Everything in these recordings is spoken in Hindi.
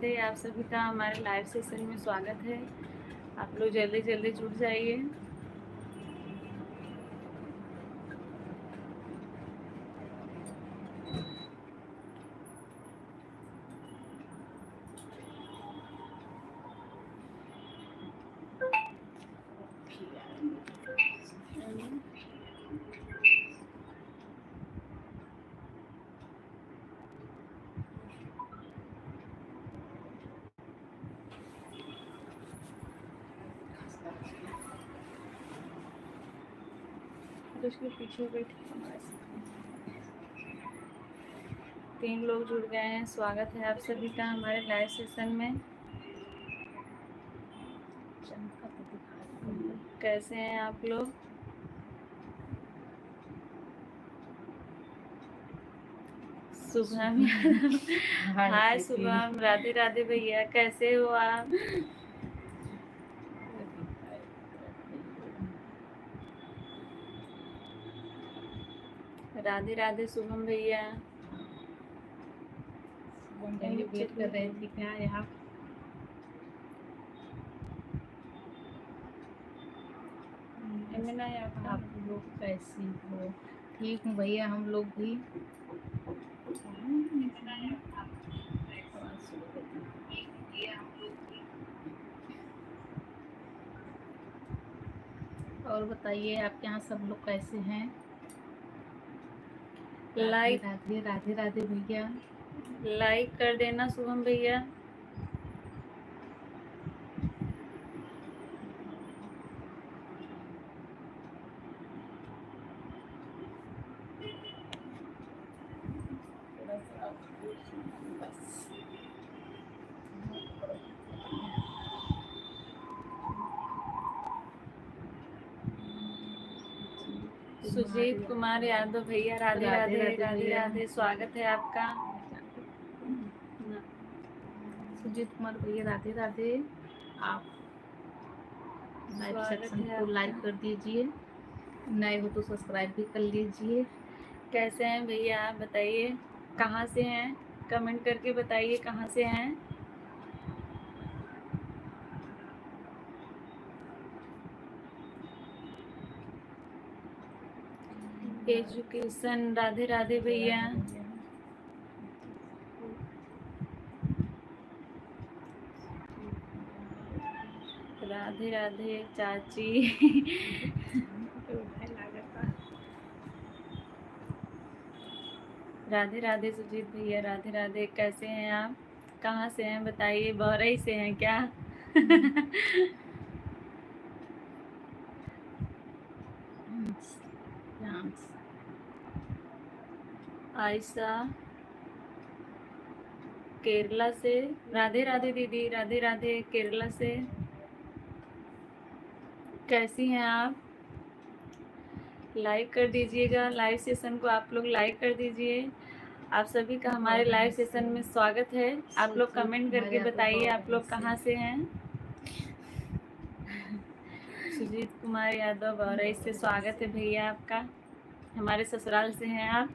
राधे। आप सभी का हमारे लाइव सेशन में स्वागत है। आप लोग जल्दी जल्दी जुड़ जाइए। तो उसके पीछे बैठे हमारे साथ 3 लोग जुड़ गए हैं। स्वागत है आप सभी का हमारे लाइव सेशन में। कैसे हैं आप लोग? शुभम हाय शुभम, राधे राधे भैया, कैसे हो आप? राधे राधे शुभम भैया। वेट कर रहे थे क्या आप? आप लोग कैसी हो? ठीक हूँ भैया, हम लोग भी। और बताइए आपके यहाँ सब लोग कैसे हैं? लाइक राधे राधे राधे भैया। लाइक कर देना शुभम भैया। सुजीत कुमार यादव भैया, राधे राधे राधे राधे, स्वागत है आपका। सुजीत कुमार भैया राधे राधे। आप लाइव सेक्शन को लाइक कर दीजिए, नए हो तो सब्सक्राइब भी कर लीजिए। कैसे हैं भैया आप बताइए, कहाँ से हैं? कमेंट करके बताइए कहाँ से हैं। एजुकेशन, राधे राधे भैया। राधे राधे चाची। राधे राधे सुजीत भैया, राधे राधे। कैसे हैं आप? कहाँ से हैं बताइए, बहरई से हैं क्या? आयशा केरला से, राधे राधे दीदी, राधे राधे केरला से। कैसी हैं आप? लाइक कर दीजिएगा, लाइव सेशन को आप लोग लाइक कर दीजिए। आप सभी का हमारे लाइव सेशन में स्वागत है। आप लोग कमेंट करके बताइए आप लोग कहाँ से हैं। सुजीत कुमार यादव बहरई से, स्वागत है भैया आपका। हमारे ससुराल से हैं आप।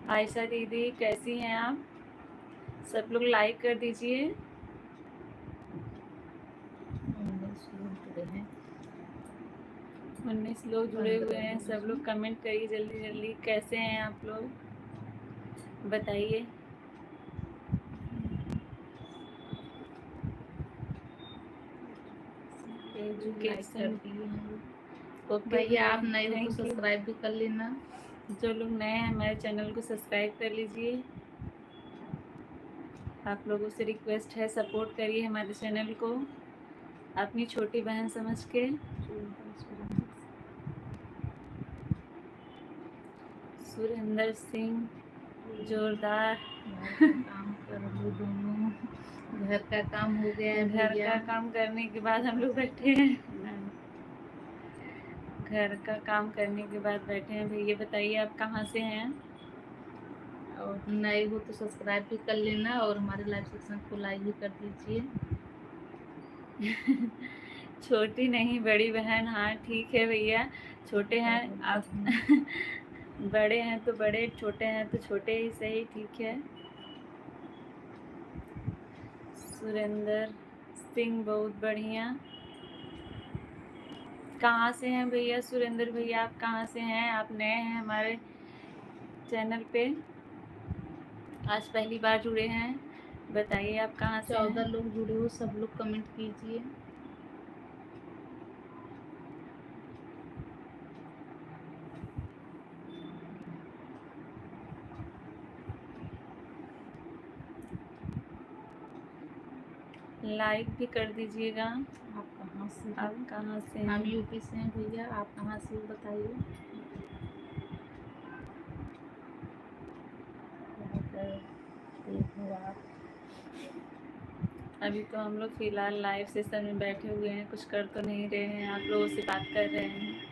आयशा दीदी कैसी हैं आप? सब लोग लाइक कर दीजिए। 19 लोग जुड़े हुए हैं। सब लोग कमेंट करिए जल्दी जल्दी। कैसे हैं आप लोग बताइए। एजुकेशन ओके भैया, आप नए हो तो सब्सक्राइब भी कर लेना। जो लोग नए हैं हमारे चैनल को सब्सक्राइब कर लीजिए। आप लोगों से रिक्वेस्ट है, सपोर्ट करिए हमारे चैनल को अपनी छोटी बहन समझ के। सुरेंद्र सिंह जोरदार। काम कर लो दोनों, घर का काम हो गया है। घर का काम करने के बाद हम लोग बैठे हैं। घर का काम करने के बाद बैठे हैं। भैया बताइए आप कहाँ से हैं? और नए हो तो सब्सक्राइब भी कर लेना और हमारे लाइव सेक्शन को लाइक भी कर दीजिए। छोटी नहीं बड़ी बहन, हाँ ठीक है भैया, छोटे हैं आप। बड़े हैं तो बड़े, छोटे हैं तो छोटे ही सही, ठीक है। सुरेंद्र सिंह बहुत बढ़िया। कहाँ से हैं भैया सुरेंद्र भैया, आप कहाँ से हैं? आप नए हैं हमारे चैनल पे, आज पहली बार जुड़े हैं, बताइए आप कहाँ से 14 हैं? लोग जुड़े हो, सब लोग कमेंट कीजिए। लाइक भी कर दीजिएगा। आप कहाँ से आप हो? कहाँ से हम हैं? यूपी से हैं भैया, आप कहाँ से हो बताइए। देखो आप, अभी तो हम लोग फिलहाल लाइव सेशन में बैठे हुए हैं, कुछ कर तो नहीं रहे हैं, आप लोगों से बात कर रहे हैं।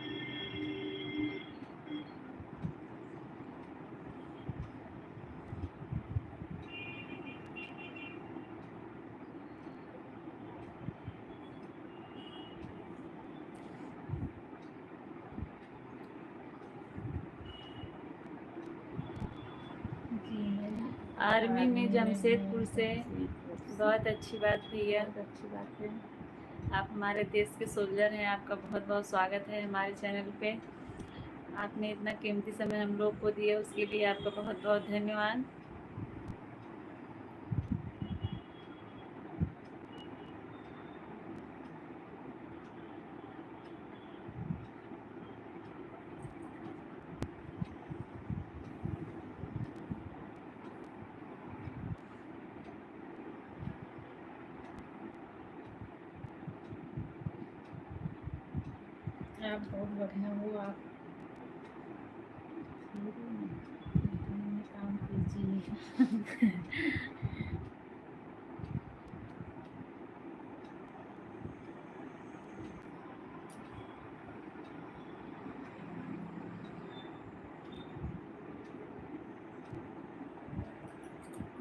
जी मैं आर्मी में जमशेदपुर से, बहुत अच्छी बात भैया, बहुत अच्छी बात है। आप हमारे देश के सोल्जर हैं, आपका बहुत बहुत स्वागत है हमारे चैनल पे। आपने इतना कीमती समय हम लोग को दिया, उसके लिए आपका बहुत बहुत धन्यवाद। आप बहुत बढ़िया हो, आप काम कीजिए।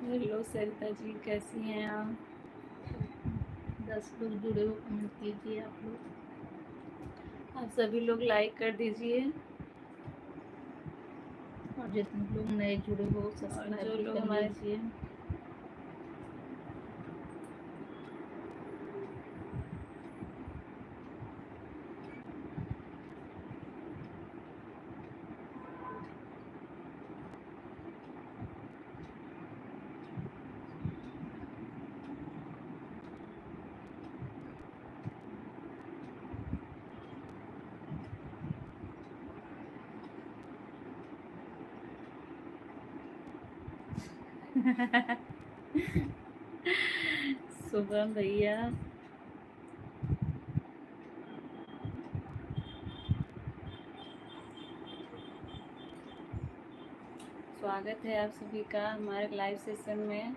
हेलो सरिता जी, कैसी हैं आप? 10 लोग जुड़े हो, कमेंट कीजिए आप लोग। आप सभी लोग लाइक कर दीजिए, और जितने लोग नए जुड़े हो और सब्सक्राइब जो भी लोग कर हमारे लीजिए। शुभम भैया, स्वागत है आप सभी का हमारे लाइव सेशन में।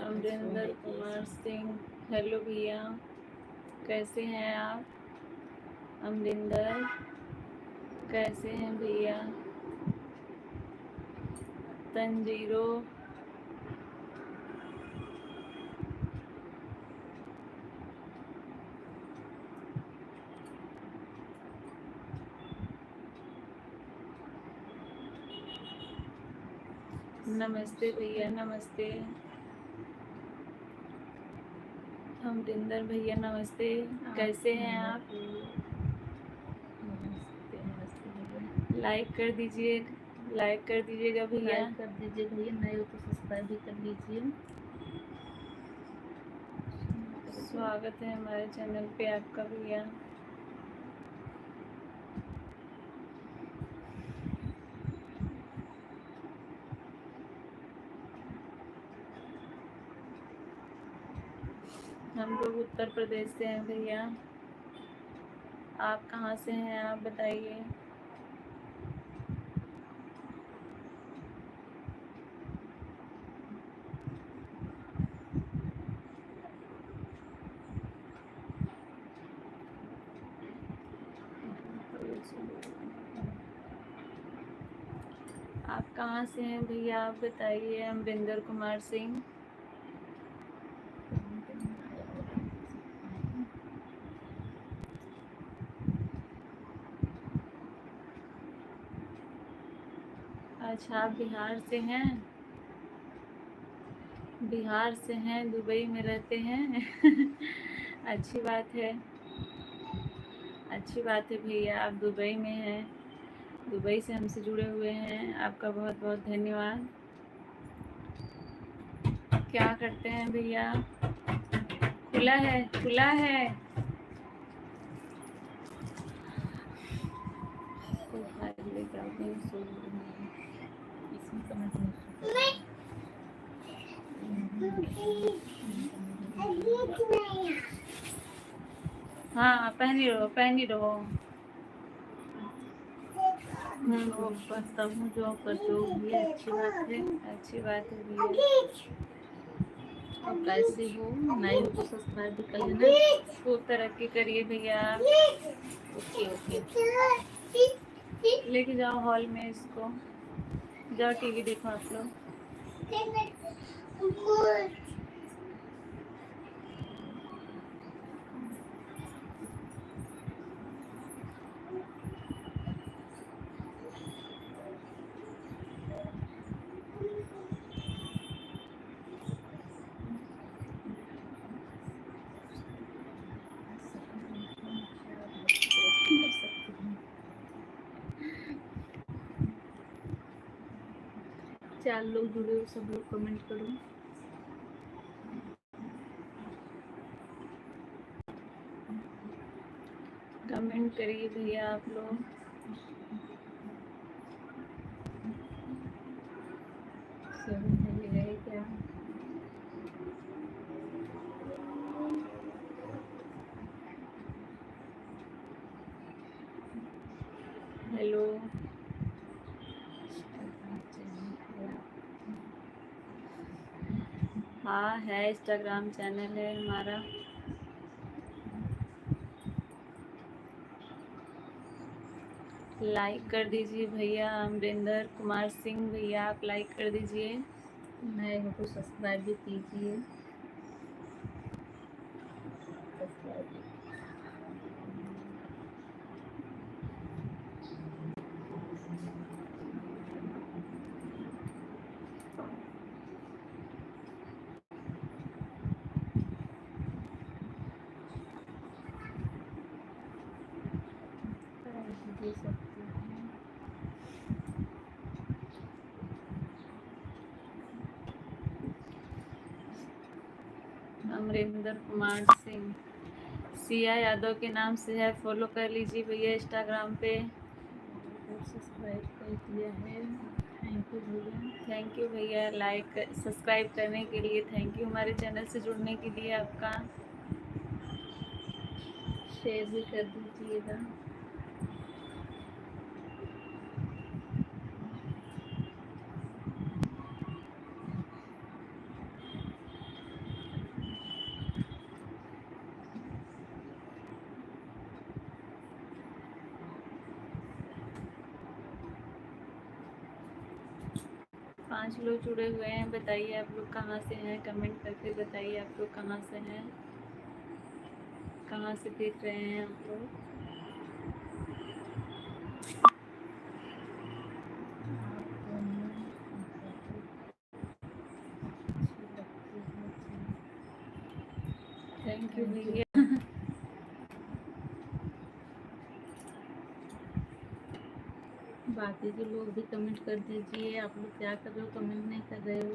अमरिंदर कुमार सिंह, हेलो भैया, कैसे हैं आप? अमरिंदर, कैसे हैं भैया? तंजीरो, नमस्ते भैया, नमस्ते। अमरिंदर भैया नमस्ते, कैसे हैं आप? नमस्ते नमस्ते भैया, लाइक कर दीजिए, लाइक कर दीजिएगा भैया। लाइक कर दीजिए भैया, नए हो तो सब्सक्राइब भी कर लीजिए। स्वागत है हमारे चैनल पे आपका भैया। हम लोग उत्तर प्रदेश से हैं भैया। आप कहाँ से हैं, आप बताइए। आप कहाँ से हैं भैया, आप बताइए। अमरिंदर कुमार सिंह। अच्छा, आप बिहार से हैं। बिहार से हैं, दुबई में रहते हैं। अच्छी बात है, अच्छी बात है भैया, आप दुबई में हैं, दुबई से हमसे जुड़े हुए हैं। आपका बहुत बहुत धन्यवाद। क्या करते हैं भैया? खुला है, खुला है। तो भाई लेके आओ, नहीं सो रही है। इसमें कमेंट नहीं हाँ, पहनी रहो, पहनी रहो। जॉब करता हूँ, जॉब करते हो भी अच्छी बात है। अच्छी बात है भैया। और कैसे हो, नए हो तो सब्सक्राइब भी कर लेना। खूब तरक्की करिए भैया आप। Okay okay. लेके जाओ हॉल में इसको, जाओ टीवी देखो आप लोग। चार लोग जुड़े हो, सब लोग कमेंट करो। कमेंट करिए भैया आप लोग। सब है क्या? हेलो। हाँ है, इंस्टाग्राम चैनल है हमारा। लाइक कर दीजिए भैया। अमरिंदर कुमार सिंह भैया, आप लाइक कर दीजिए। नए हो तो सब्सक्राइब भी कीजिए। सब्सक्राइब भी। でसकते हैं। अमरिंदर कुमार सिंह, सिया यादव के नाम से है, फॉलो कर लीजिए भैया इंस्टाग्राम पे। सब्सक्राइब कर दिया है, थैंक यू भैया। थैंक यू भैया, लाइक सब्सक्राइब करने के लिए थैंक यू, हमारे चैनल से जुड़ने के लिए आपका। शेयर भी कर दीजिएगा। 5 लोग जुड़े हुए हैं, बताइए आप लोग कहाँ से हैं, कमेंट करके बताइए आप लोग कहाँ से हैं, कहाँ से देख रहे हैं आप लोग। थैंक यू भैया। बाकी के लोग भी कमेंट कर दीजिए। आप लोग क्या कर रहे हो, कमेंट नहीं कर रहे हो।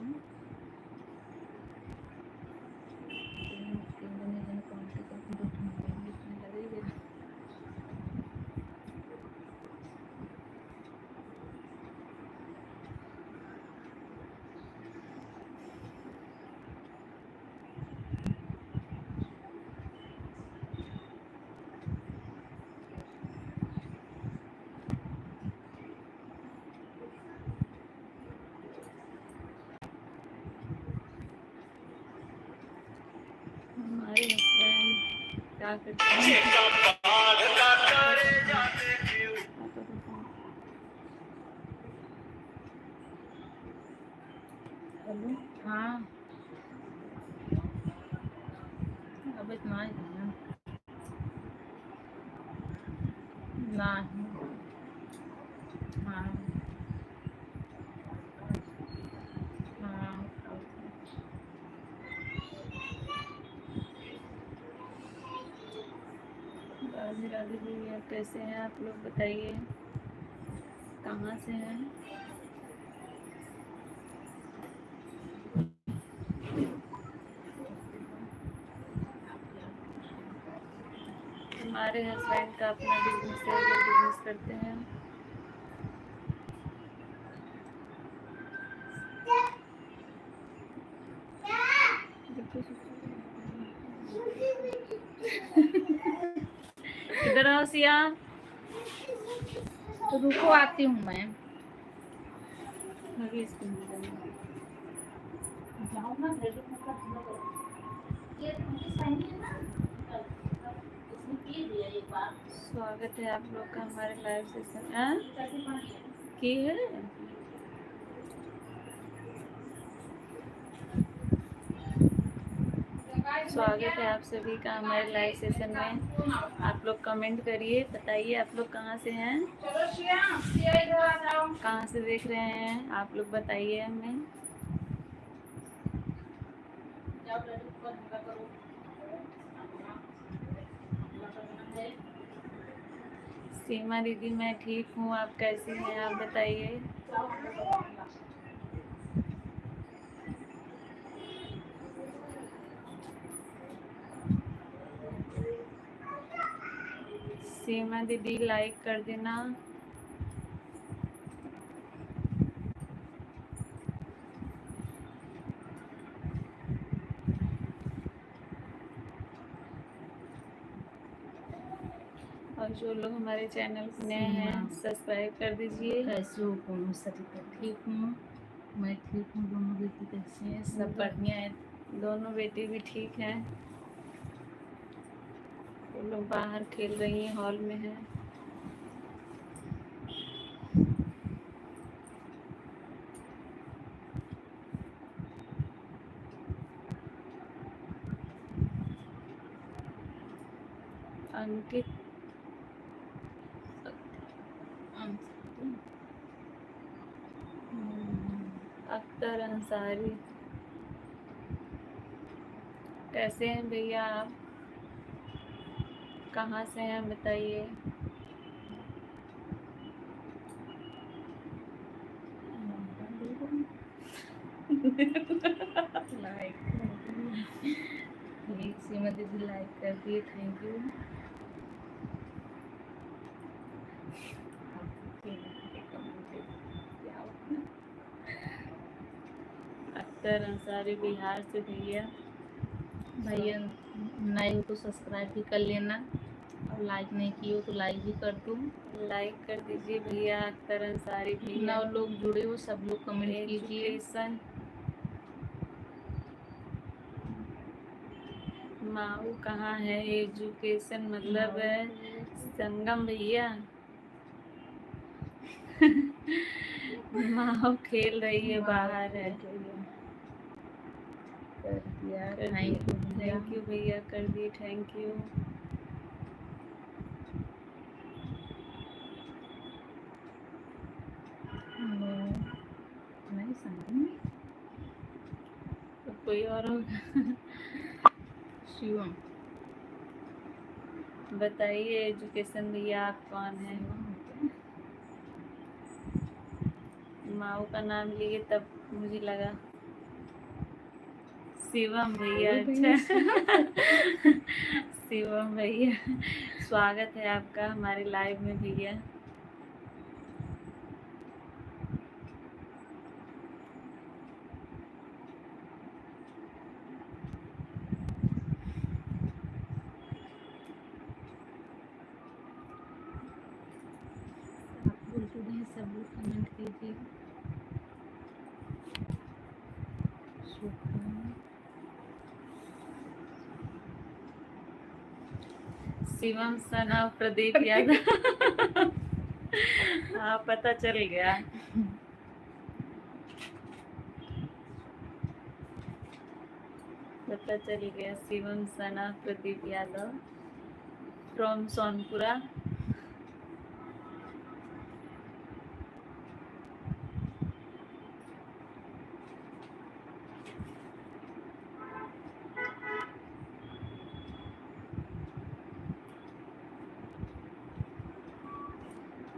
क्या करते हैं। हेलो, हाँ अब इतना ही करना ना। हाँ हाँ, राधे राधे भैया, कैसे हैं आप लोग, बताइए कहाँ से हैं। हमारे हस्बैंड का अपना बिजनेस है, वो बिजनेस करते हैं। इधर आओ सिया। तो रुको, आती हूँ मैं। जाओ ना, स्वागत है आप लोग का हमारे लाइव सेशन की है। स्वागत है आप सभी का हमारे लाइव सेशन में। आप लोग कमेंट करिए, बताइए आप लोग कहाँ से हैं, कहाँ से देख रहे हैं, आप लोग बताइए हमें। सीमा दीदी, मैं ठीक हूँ, आप कैसी हैं, आप बताइए। सीमा दीदी लाइक कर देना। और जो लोग हमारे चैनल पे नए हैं सब्सक्राइब कर दीजिए। कैसे हो दोनों, सरिता? ठीक हूँ, मैं ठीक हूँ। दोनों बेटी कैसे हैं? सब बढ़िया है। दोनों बेटी भी ठीक हैं। वो लोग बाहर खेल रही हैं, हॉल में हैं। अंकित, अख्तर अंसारी, कैसे हैं भैया आप, कहाँ से हैं बताइए। लाइक सीमा दीदी लाइक कर दिए, थैंक यू। अख्तर अंसारी बिहार से भैया। भैया नए हो तो सब्सक्राइब भी कर लेना, और लाइक नहीं किए हो तो लाइक भी कर दो। लाइक कर दीजिए भैया। अख्तर अंसारी भैया, 9 लोग जुड़े हो, सब लोग कमेंट कीजिए। एजुकेशन माऊ कहाँ है, एजुकेशन मतलब है संगम भैया। माँ खेल रही है, बाहर है। कर दिया, थैंक यू भैया, कर दिए, थैंक यू। नहीं समझ, तो कोई और होगा। शिवम बताइए एजुकेशन भैया, आप कौन है। माऊ का नाम लिए तब मुझे लगा शिवम भैया। अच्छा शिवम भैया, स्वागत है आपका हमारे लाइव में भैया। आप बोलते हैं, सब लोग कमेंट कीजिए। Shivam son of Pradeep Yadav. हाँ, पता चल गया। पता चल गया, Shivam son of Pradeep Yadav from Sonpura.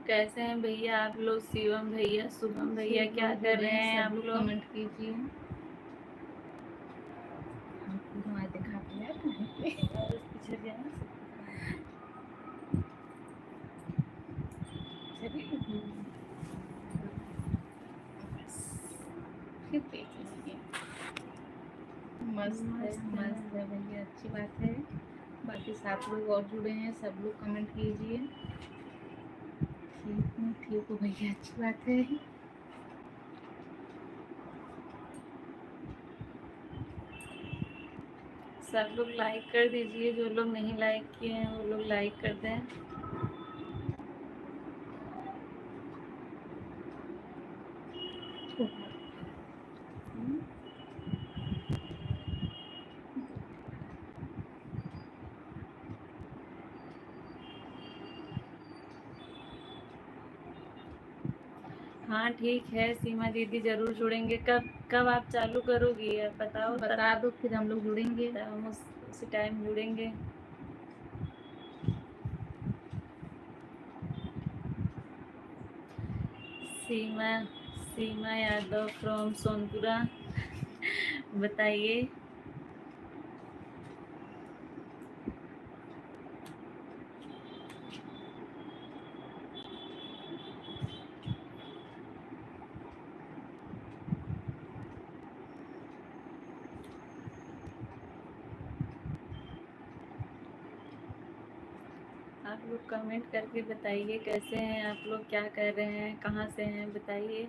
कैसे हैं भैया आप लोग? शिवम भैया, शुभम भैया, क्या कर रहे हैं आप लोग? कमेंट कीजिए। हमारे दिखाते हैं पीछे जाए। फिर देख लीजिए। मस्त है भैया, अच्छी बात है। बाकी 7 लोग और जुड़े हैं, सब लोग कमेंट कीजिए। ठीक हो भैया, अच्छी बात है। सब लोग लाइक कर दीजिए, जो लोग नहीं लाइक किए हैं वो लोग लाइक कर दें। हाँ ठीक है सीमा दीदी, जरूर जुड़ेंगे। कब कब आप चालू करोगी यार, बताओ। बता दो, फिर हम लोग जुड़ेंगे। हम उसी टाइम जुड़ेंगे। सीमा यादव फ्रॉम सोनपुरा। बताइए। आप लोग कमेंट करके बताइए कैसे हैं आप लोग, क्या कर रहे हैं, कहाँ से हैं, बताइए।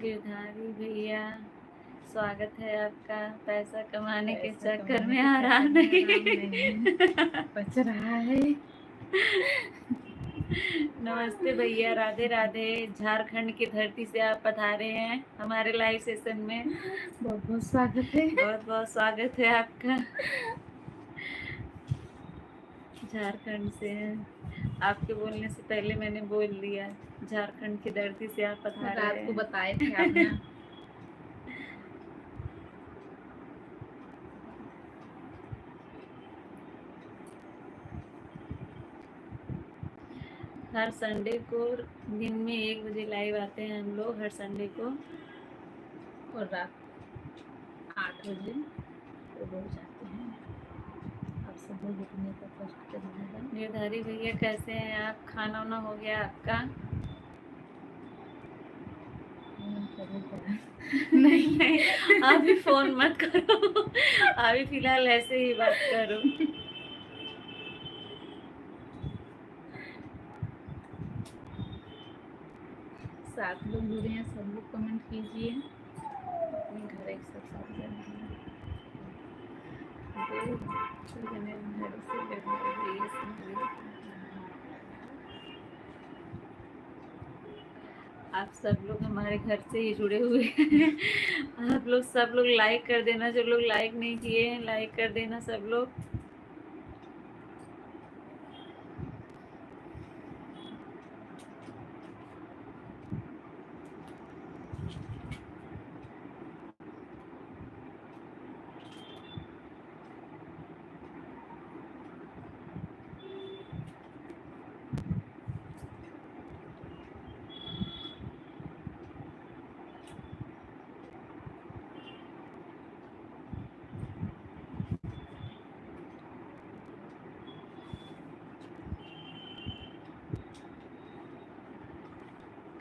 गिरधारी भैया, स्वागत है आपका। पैसा कमाने के चक्कर में आराम नहीं बच रहा है। नमस्ते भैया, राधे राधे। झारखंड की धरती से आप पधारे हैं हमारे लाइव सेशन में। बहुत बहुत स्वागत है। बहुत बहुत स्वागत है आपका। झारखंड से हैं। आपके बोलने से पहले मैंने बोल दिया, झारखंड की धरती से आप पधारे हैं। रात को बताए थे आपने। हर संडे को दिन में 1 बजे लाइव आते हैं हम लोग, हर संडे को। और रात 8 बजे तो रोज आते हैं। आप सब लोग जुड़ने का कष्ट करिएगा। निर्धारी भैया कैसे हैं आप? खाना वाना हो गया आपका? नहीं, अभी फोन मत करो। अभी फिलहाल ऐसे ही बात करो। 7 लोग जुड़े हैं, सब लोग कमेंट कीजिए। अपने घर एक साथ आप सब लोग हमारे घर से ही जुड़े हुए हैं। आप लोग सब लोग लाइक कर देना, जो लोग लाइक नहीं किए हैं लाइक कर देना सब लोग।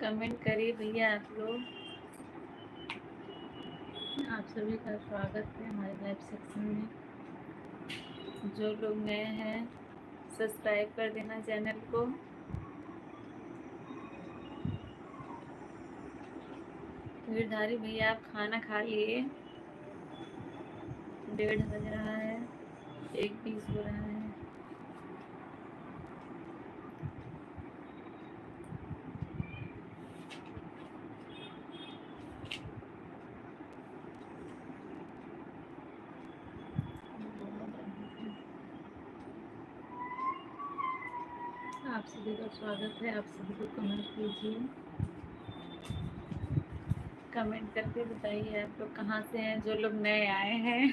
कमेंट करिए भैया आप लोग। आप सभी का स्वागत है हमारे लाइव सेक्शन में। जो लोग नए हैं सब्सक्राइब कर देना चैनल को। गिरधारी भैया आप खाना खा लिए? 1:30 बज रहा है, 1:20 हो रहा है। आप सभी का स्वागत है। आप सभी को कमेंट कीजिए। कमेंट करके बताइए आप लोग कहाँ से हैं, जो लोग नए आए हैं।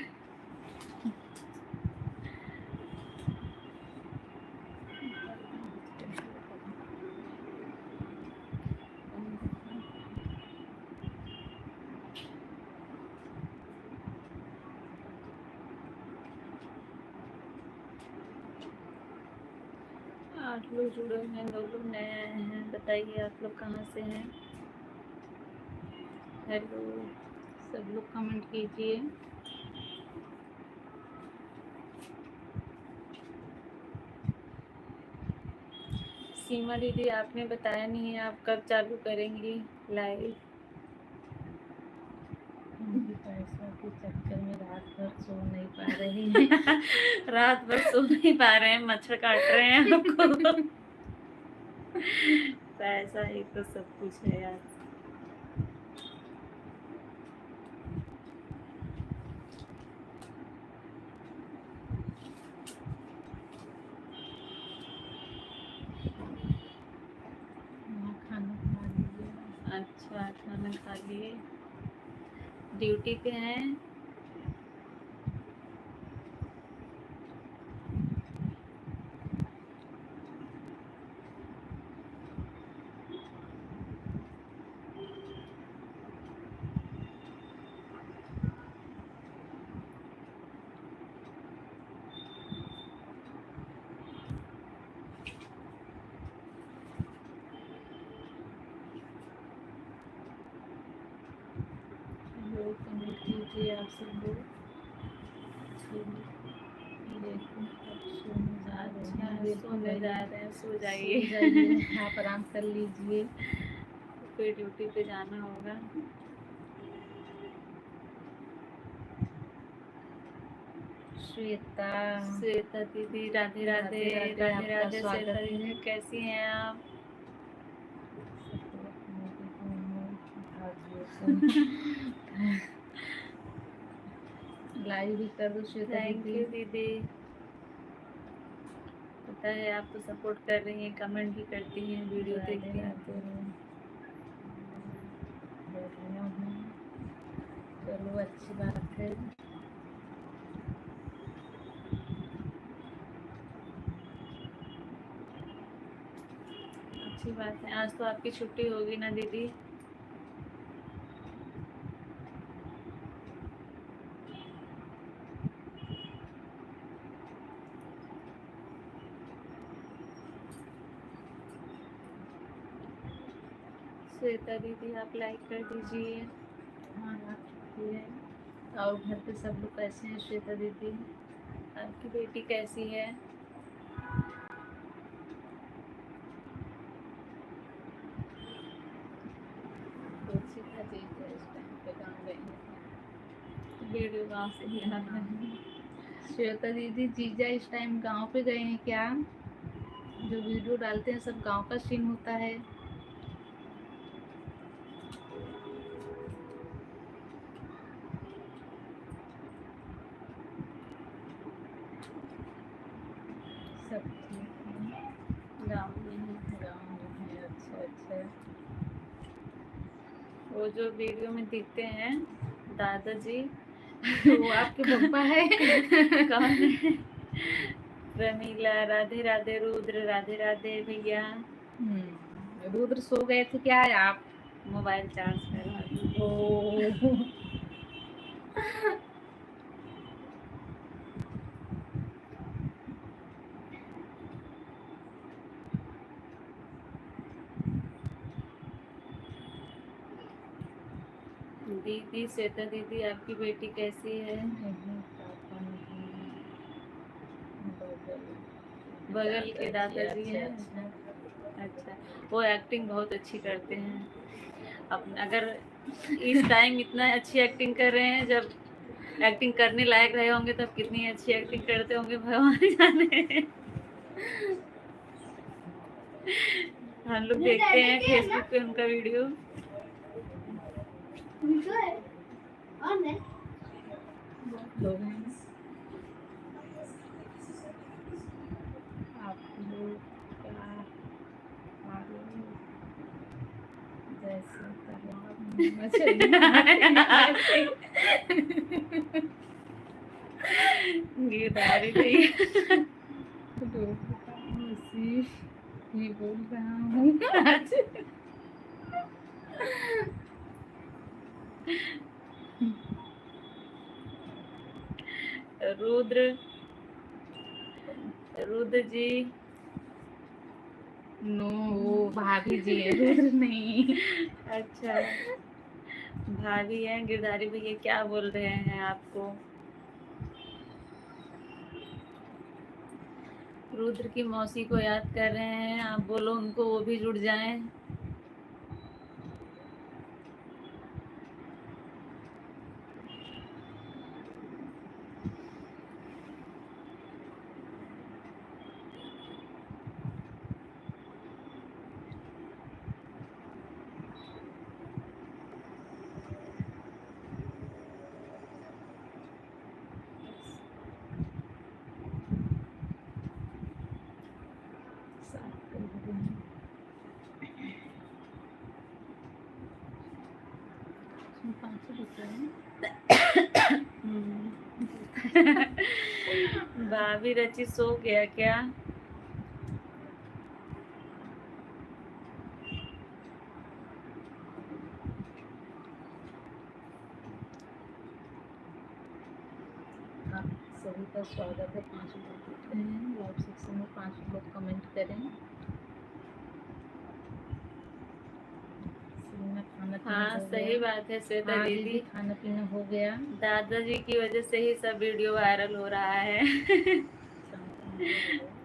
आठ लोग जुड़े हुए हैं, 2 लोग नए आए हैं। बताइए आप लोग कहाँ से हैं। हेलो, सब लोग कमेंट कीजिए। सीमा दीदी आपने बताया नहीं है, आप कब चालू करेंगी लाइव? हम भी पैसा के चक्कर में रात भर सो नहीं पा रहे हैं। रात भर सो नहीं पा रहे हैं, मच्छर काट रहे हैं आपको। पैसा ही तो सब कुछ है यार। खाना खा लीजिए। अच्छा, खाना खा लिए, ड्यूटी पे हैं? लोग कमेंट कीजिए आप सब लोग। देखो सोने जा रहे हैं, सो जाइए। जाइए। आप आराम कर लीजिए। फिर ड्यूटी पे जाना होगा। श्वेता श्वेता दीदी राधे राधे। राधे, राधे आपका राधे स्वागत श्वेता है। दीदी, कैसी हैं आप? लाइव भी कर दो श्वेता थैंक दीदी। यू दीदी, पता है आप तो सपोर्ट कर रही हैं, कमेंट भी करती हैं, वीडियो देखती हैं। चलो अच्छी बात है। अच्छी बात है। आज तो आपकी छुट्टी होगी ना दीदी? श्वेता दीदी आप लाइक कर दीजिए। हाँ आप छुट्टी है। और घर पे सब लोग कैसे हैं श्वेता दीदी? आपकी बेटी कैसी है? वीडियो गाँव से ही आ रहा है। श्वेता दीदी जीजा इस टाइम गांव पे गए हैं क्या? जो वीडियो डालते हैं सब गांव का सीन होता है। सब ठीक है, गाँव में है। गाँव में है। अच्छा अच्छा। वो जो वीडियो में दिखते हैं दादाजी, वो आपके पप्पा है? कौन है? प्रमीला, राधे राधे। रुद्र राधे राधे भैया। रुद्र सो गए थे क्या आप? मोबाइल चार्ज करवा दीजिए। ओ दीदी श्वेता दीदी आपकी बेटी कैसी है? बगल के दादाजी हैं। अच्छा, वो एक्टिंग बहुत अच्छी करते हैं। अब अगर इस टाइम इतना अच्छी एक्टिंग कर रहे हैं, जब एक्टिंग करने लायक रहे होंगे तब कितनी अच्छी एक्टिंग करते होंगे भगवान जाने। हम लोग देखते हैं फेसबुक पे उनका वीडियो। बहुत लोग हैं, आप लोग क्या मालूम, जैसे तालाब में मछली गिरधारी भैया उसी ही बोल रहा हूँ आज। रुद्र, रुद्र जी। नो, वो भाभी जी है, रुद्र नहीं। अच्छा, भाभी हैं गिरधारी भैया, क्या बोल रहे हैं आपको? रुद्र की मौसी को याद कर रहे हैं, आप बोलो उनको वो भी जुड़ जाएं। भाभी रची सो गया क्या? सभी का स्वागत है। 5 लोग देख रहे हैं लाइव सेक्शन में, 5 लोग कमेंट करें। हाँ सही बात है श्वेता दीदी, खाना पीना हो गया। दादाजी की वजह से ही सब वीडियो वायरल हो रहा है।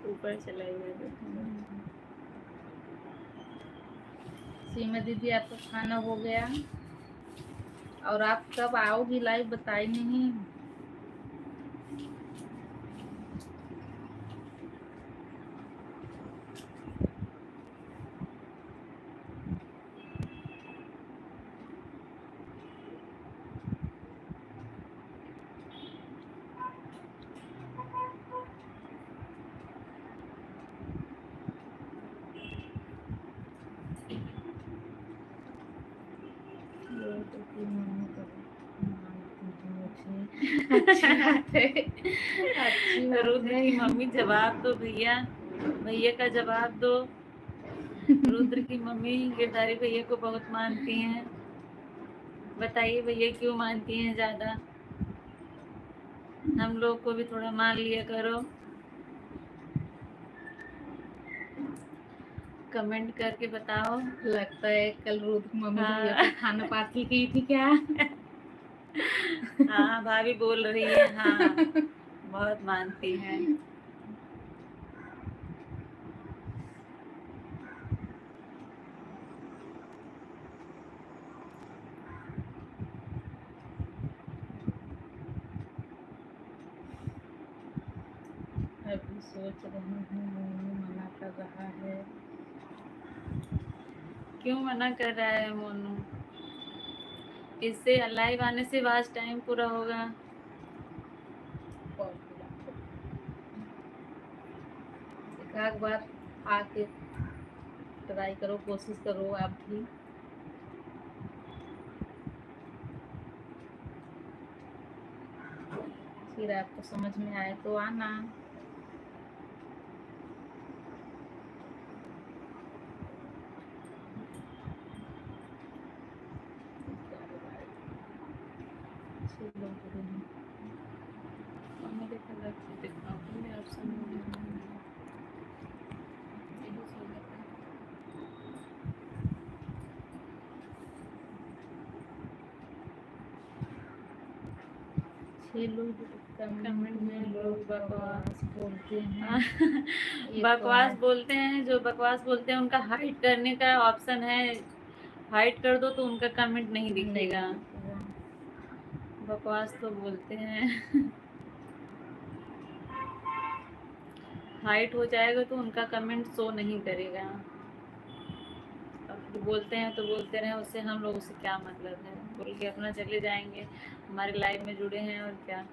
ऊपर चला गया। सीमा दीदी आपका खाना हो गया, और आप कब आओगी लाइव बताई नहीं। रुद्र की मम्मी जवाब दो भैया, भैया का जवाब दो। रुद्र की मम्मी गिरधारी भैया को बहुत मानती हैं, बताइए भैया क्यों मानती हैं ज्यादा? हम लोग को भी थोड़ा मान लिया करो, कमेंट करके बताओ। लगता है कल रुद्र मम्मी भैया हाँ। को खाना पार्टी की थी क्या? हाँ भाभी बोल रही है, हाँ बहुत मानती हैं। अभी सोच रही हूँ, मोनू मना कर रहा है। क्यों मना कर रहा है मोनू? इससे लाइव आने से आज टाइम पूरा होगा। एक बार आके ट्राई करो, कोशिश करो आप भी। फिर आपको समझ में आए तो आना। कमेंट में लोग बकवास बोलते हैं। बकवास बोलते हैं, जो बकवास बोलते हैं उनका हाइड करने का ऑप्शन है हाइड कर दो तो उनका कमेंट नहीं नहीं दिखेगा। दिखेगा। बकवास तो बोलते हैं। हाइट हो जाएगा तो उनका कमेंट शो नहीं करेगा। अब फिर बोलते हैं तो बोलते रहे, उससे हम लोगों से क्या मतलब है, बोल के अपना चले जाएंगे। हमारे लाइफ में जुड़े हैं और क्या।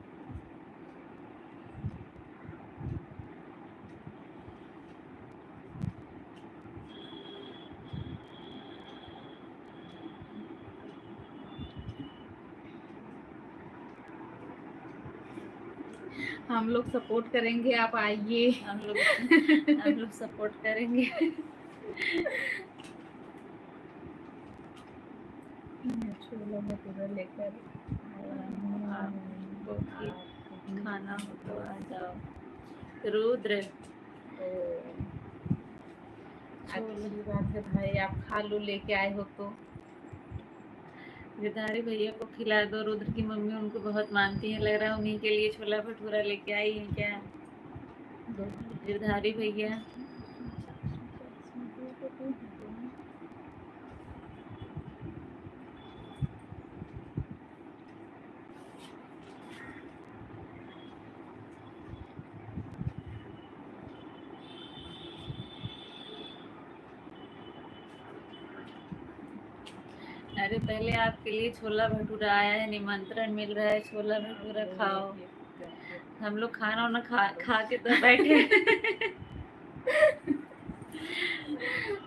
हम लोग सपोर्ट करेंगे, आप आइए। हम लोग सपोर्ट करेंगे। छोला भटूरा लेकर आपको भी खाना हो तो आ जाओ। रुद्र अच्छी बात है भाई, आप खा लो, लेके आए हो तो। गिरधारी भैया को खिला दो। रुद्र की मम्मी उनको बहुत मानती है, लग रहा है उन्हीं के लिए छोला भटूरा लेके आई है क्या गिरधारी भैया। अरे पहले आपके लिए छोला भटूरा आया है, निमंत्रण मिल रहा है, छोला भटूरा खाओ। हम लोग खाना वाना खा के तो बैठे।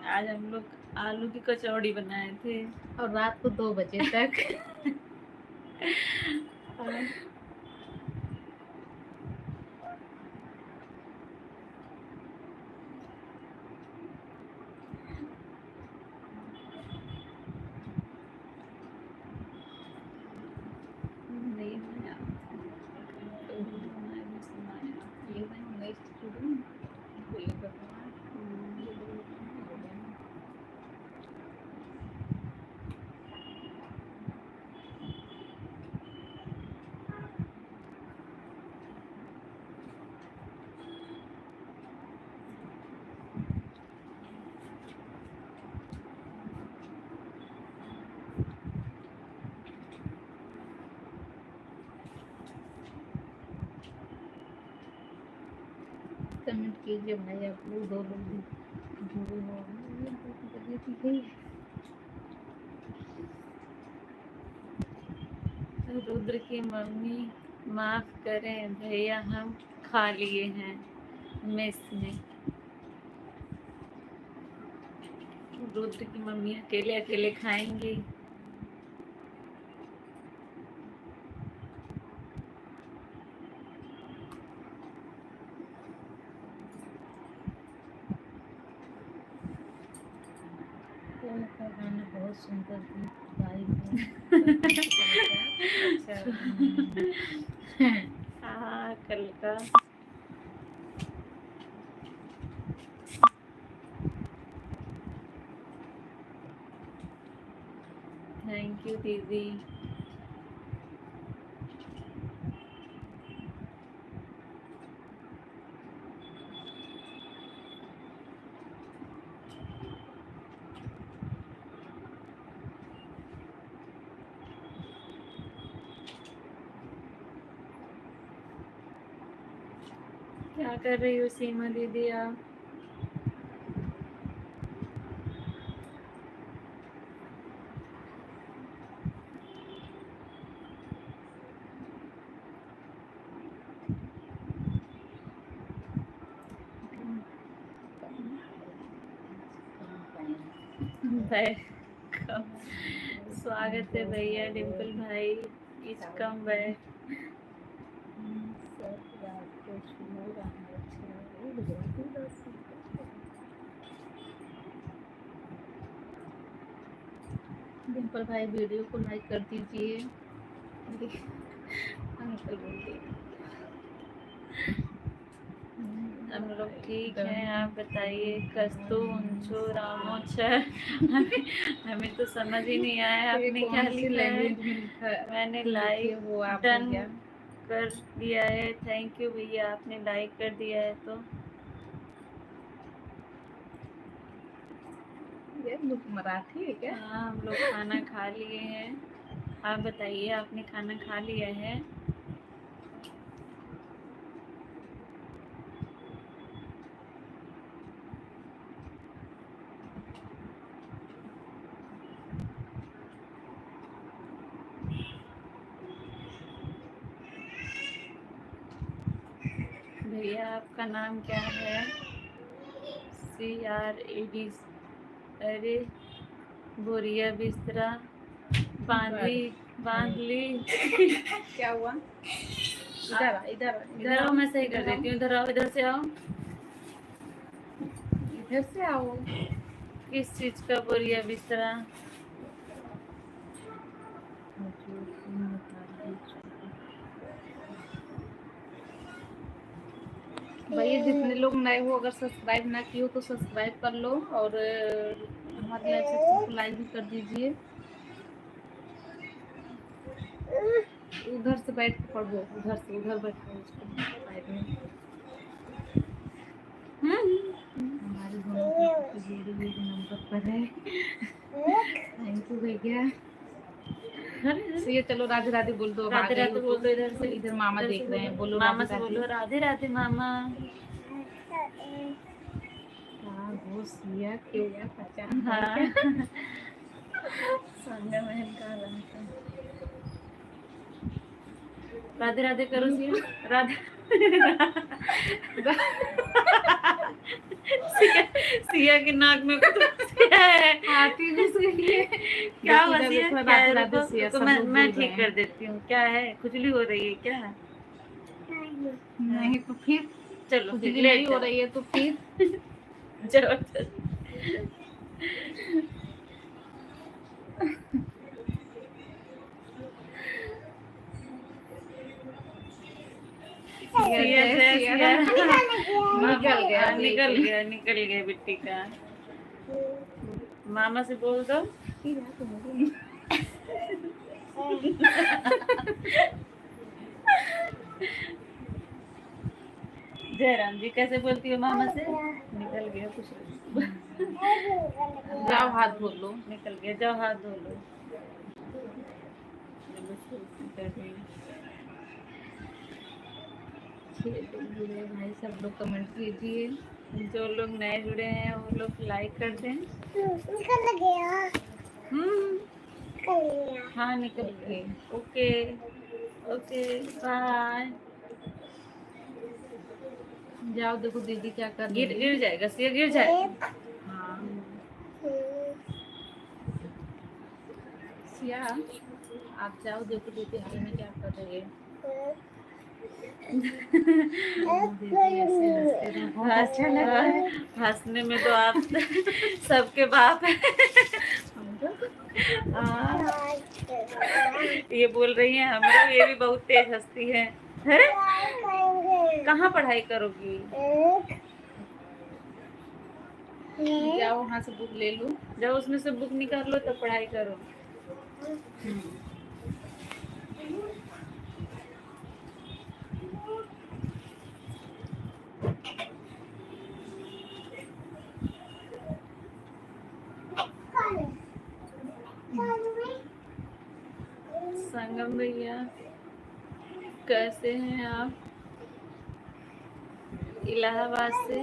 आज हम लोग आलू की कचौड़ी बनाए थे और रात को 2 बजे तक। नहीं बनाया। कमेंट कीजिए भाई, आप लोग 2 लोग भी जुड़े हो। रुद्र की मम्मी माफ करें भैया, हम खा लिए हैं मेस में। रुद्र की मम्मी अकेले अकेले खाएंगी। का गाना बहुत सुंदर गीत गाई है। हाँ कल का। थैंक यू दीदी। क्या कर रही हो सीमा दीदी आप? वेलकम, स्वागत है भैया डिम्पल भाई। Is come back. डिम्पल भाई वीडियो को लाइक कर दीजिए। अंकल बोलिए। हम लोग ठीक हैं, आप बताइए। कस्तू उंचो रामोच। हमें तो समझ ही नहीं आया आपने क्या लिखा है। मैंने लाइक वो आप डन भैया कर दिया है। थैंक यू भैया, आपने लाइक कर दिया है तो। ये लोग मराठी है क्या? हाँ, हम लोग खाना खा लिए हैं। आप बताइए, आपने खाना खा लिया है? भैया आपका नाम क्या है? CRAD। अरे बोरिया बिस्तरा बांध ली। क्या हुआ? इधर आ, इधर आ, इधर आओ, मैं सही कर देती हूँ। इधर आओ, इधर से आओ। इधर से आओ। किस चीज का बोरिया बिस्तरा? भैया जितने लोग नए हो, अगर सब्सक्राइब ना किए हो तो सब्सक्राइब कर लो, और हमारे लाइव सेक्शन को लाइक भी कर दीजिए। उधर से बैठ के पढ़ो, उधर से उधर बैठो उसको साइड में। हमारे दोनों की जोड़ी एक नंबर पर है। थैंक यू भैया। ये चलो राधे राधे बोल दो। राधे राधे बोल दो। इधर से, इधर मामा इधर से देख रहे हैं, बोलो मामा राधे से बोलो राधे। राधे राधे मामा। हाँ घोष लिया क्यों या पहचान हाँ। क्या? संगा महल का रहा। राधे राधे करो सिया। राधे सिया के नाक में कुछ है। हाथी घुस गई है। क्या हुआ इधर सिया? देखो, क्या है? राधे राधे देखो, सिया, रुको, सब मैं लोग मैं बोल रहे ठीक कर हैं। देती हूँ। क्या है? खुजली हो रही है क्या? नहीं तो फिर चलो फिर खुजली लेट नहीं हो रही है तो फिर जाओ। सिया जय सिया। निकल गया बिट्टी का। मामा से बोल दो। जयराम जी कैसे बोलती हो मामा से? निकल गया कुछ। जाओ हाथ धो लो। निकल गया, जाओ हाथ धो लो। भाई सब लोग कमेंट कीजिए। जो लोग नए जुड़े हैं वो लोग लाइक कर दें। निकल गया। हाँ निकल गया। Okay okay bye. जाओ देखो दीदी क्या कर रही है। गिर जाएगा सिया, गिर जाएगा। हाँ सिया, आप जाओ देखो दीदी हाल में क्या कर रही है। अच्छा लगा है। हंसने में तो आप सबके बाप है। ये बोल रही है हम लोग, ये भी बहुत तेज हंसती है। अरे कहाँ पढ़ाई करोगी? जाओ वहाँ से बुक ले लो। जब उसमें से बुक निकाल लो तब पढ़ाई करो। संगम भैया कैसे हैं आप? इलाहाबाद से।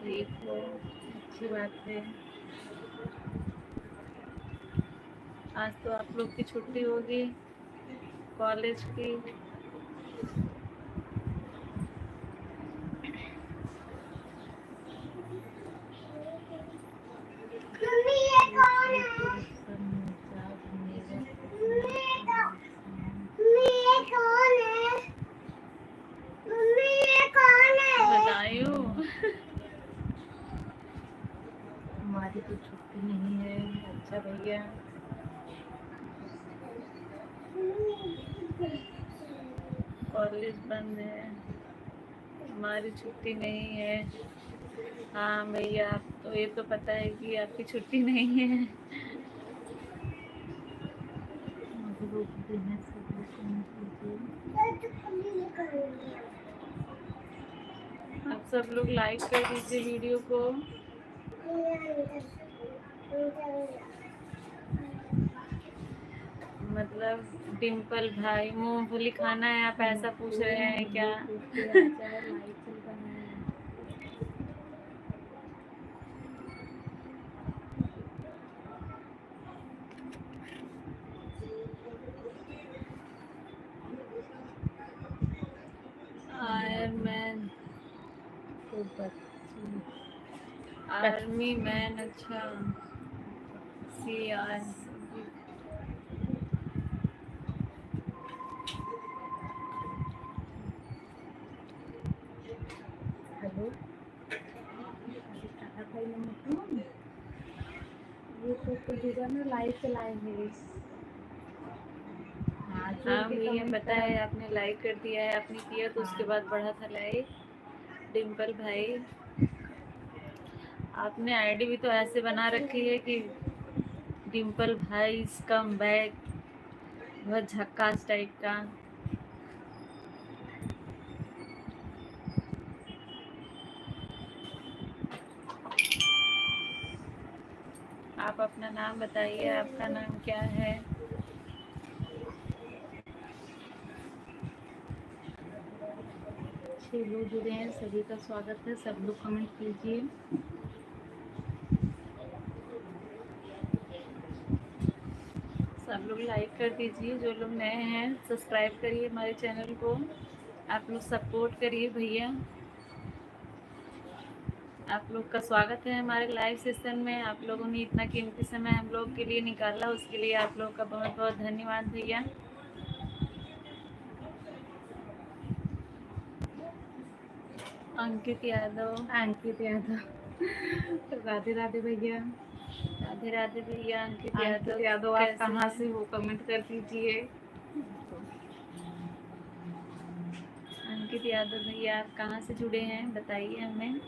ठीक है, अच्छी बात है। आज तो आप लोग की छुट्टी होगी कॉलेज की। बताइयो। हमारी तो छुट्टी नहीं है। अच्छा भैया, कॉलेज बंद है, हमारी छुट्टी नहीं है। हाँ भैया, आप तो ये तो पता है कि आपकी छुट्टी नहीं है। करते हैं सब लोग कमेंट कीजिए। आप सब लोग लाइक कर दीजिए वीडियो को। मतलब डिम्पल भाई मूंगफली खाना है, आप ऐसा पूछ रहे हैं क्या? लाइव चल रहा है। आयरमैन तो बच्चे आर्मी मैन, अच्छा सी आर। हेलो टाटा भाई नमस्ते। ये तो जुड़ा में लाइव चलाए हैं। हाँ हाँ भैया पता है, आपने लाइक कर दिया है, आपने किया तो उसके बाद बढ़ा था लाइक। डिम्पल भाई आपने आईडी भी तो ऐसे बना रखी है कि डिम्पल भाई कम बैक, बहुत झक्कास टाइप का। आप अपना नाम बताइए, आपका नाम क्या है? छह लोग जुड़े हैं, सभी का स्वागत है। सब लोग कमेंट कीजिए। सब लोग लाइक कर दीजिए, जो लोग नए हैं सब्सक्राइब करिए हमारे चैनल को। आप लोग सपोर्ट करिए भैया। आप लोग का स्वागत है हमारे लाइव सेशन में। आप लोगों ने इतना कीमती समय हम लोग के लिए निकाला, उसके लिए आप लोगों का बहुत बहुत धन्यवाद भैया। अंकित यादव राधे राधे भैया। राधे राधे भैया। अंकित यादव आप कैसे कहाँ हैं? से हो, कमेंट कर दीजिए। अंकित यादव भैया आप कहाँ से जुड़े हैं बताइए हमें।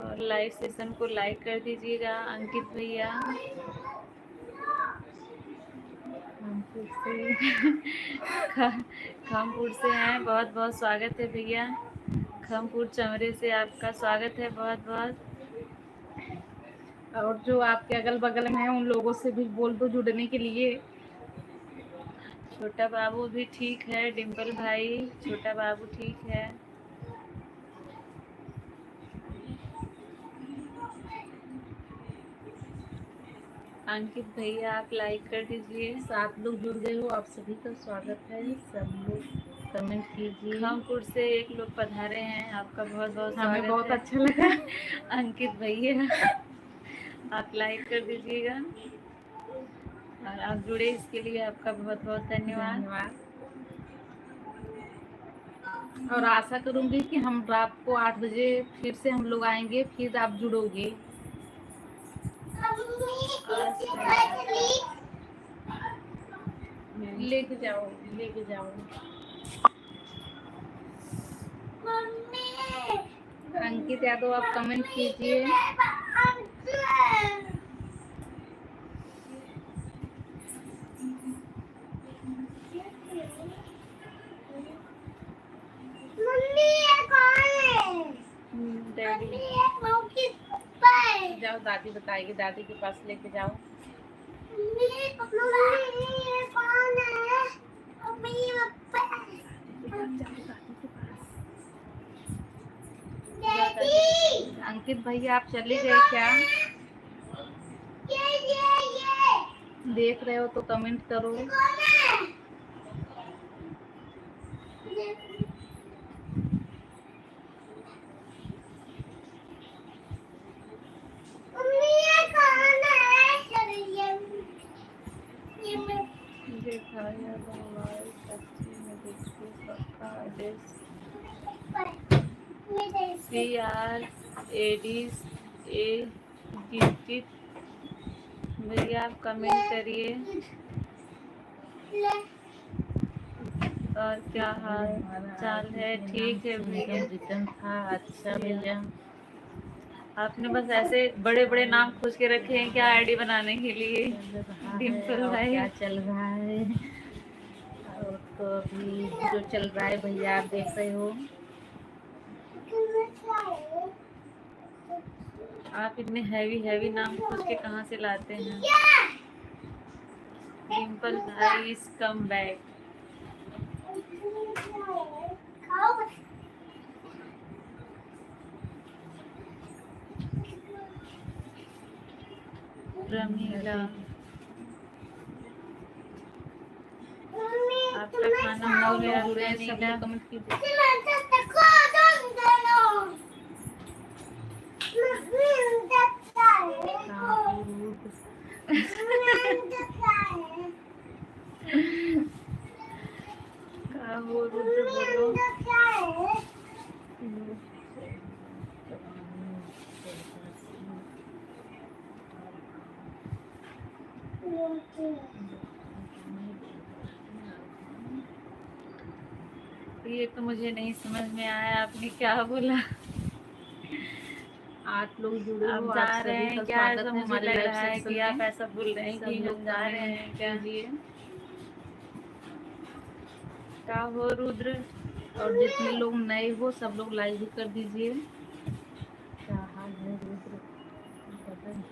और लाइव सेशन को लाइक कर दीजिएगा अंकित भैया। रामपुर से खमपुर से हैं, बहुत बहुत स्वागत है भैया। खमपुर चमरे से आपका स्वागत है बहुत बहुत। और जो आपके अगल बगल में है उन लोगों से भी बोल दो जुड़ने के लिए। छोटा बाबू भी ठीक है, डिम्पल भाई छोटा बाबू ठीक है। अंकित भैया आप लाइक कर दीजिए। 7 लोग जुड़ गए हो, आप सभी का स्वागत है। सब लोग कमेंट कीजिए। खमपुर से एक लोग पधारे हैं, आपका बहुत बहुत स्वागत हमें बहुत है। अच्छा लगा। अंकित भैया आप लाइक कर दीजिएगा और आप जुड़े इसके लिए आपका बहुत बहुत धन्यवाद। और आशा करूंगी कि हम रात को 8 बजे फिर से हम लोग आएंगे, फिर आप जुड़ोगे। लेके जाओ लेके जाओ। अंकित यादव आप कमेंट कीजिए। डैडी जाओ दादी बताएगी, दादी के पास लेके जाओ। अंकित भैया आप चले गए क्या? देख रहे हो तो कमेंट करो। भैया आप कमेंट करिए। और क्या हाल चाल है? ठीक है भैया। रिटर्न था। अच्छा भैया आपने बस ऐसे बड़े बड़े नाम खोज के रखे हैं क्या आईडी बनाने के लिए? डिम्पल और भाई। क्या चल रहा है? और तो अभी जो चल रहा है भैया आप देख रहे हो। आप इतने हैवी हैवी नाम खोज के कहाँ से लाते हैं? डिम्पल भाई इज कम बैक। रमीला, आपका खाना हो गया? जुड़े हैं सब रमीला, लोग कमेंट कीजिए। का हो रुद्र बोलो। ये तो मुझे नहीं समझ में आया आपने क्या बोला। आप लोग जुड़े आप हो, जा आप रहे सभी हैं का क्या? स्वागत ऐसा है मुझे हमारे लग लाइव रहा है सेक्शन कि आप में। ऐसा बोल रहे हैं सब कि लोग हम जा रहे कमेंट हैं क्या? कीजिए। का हो रुद्र? और जितने लोग नए हो सब लोग लाइक भी कर दीजिए। क्या हाल है रुद्र? बदन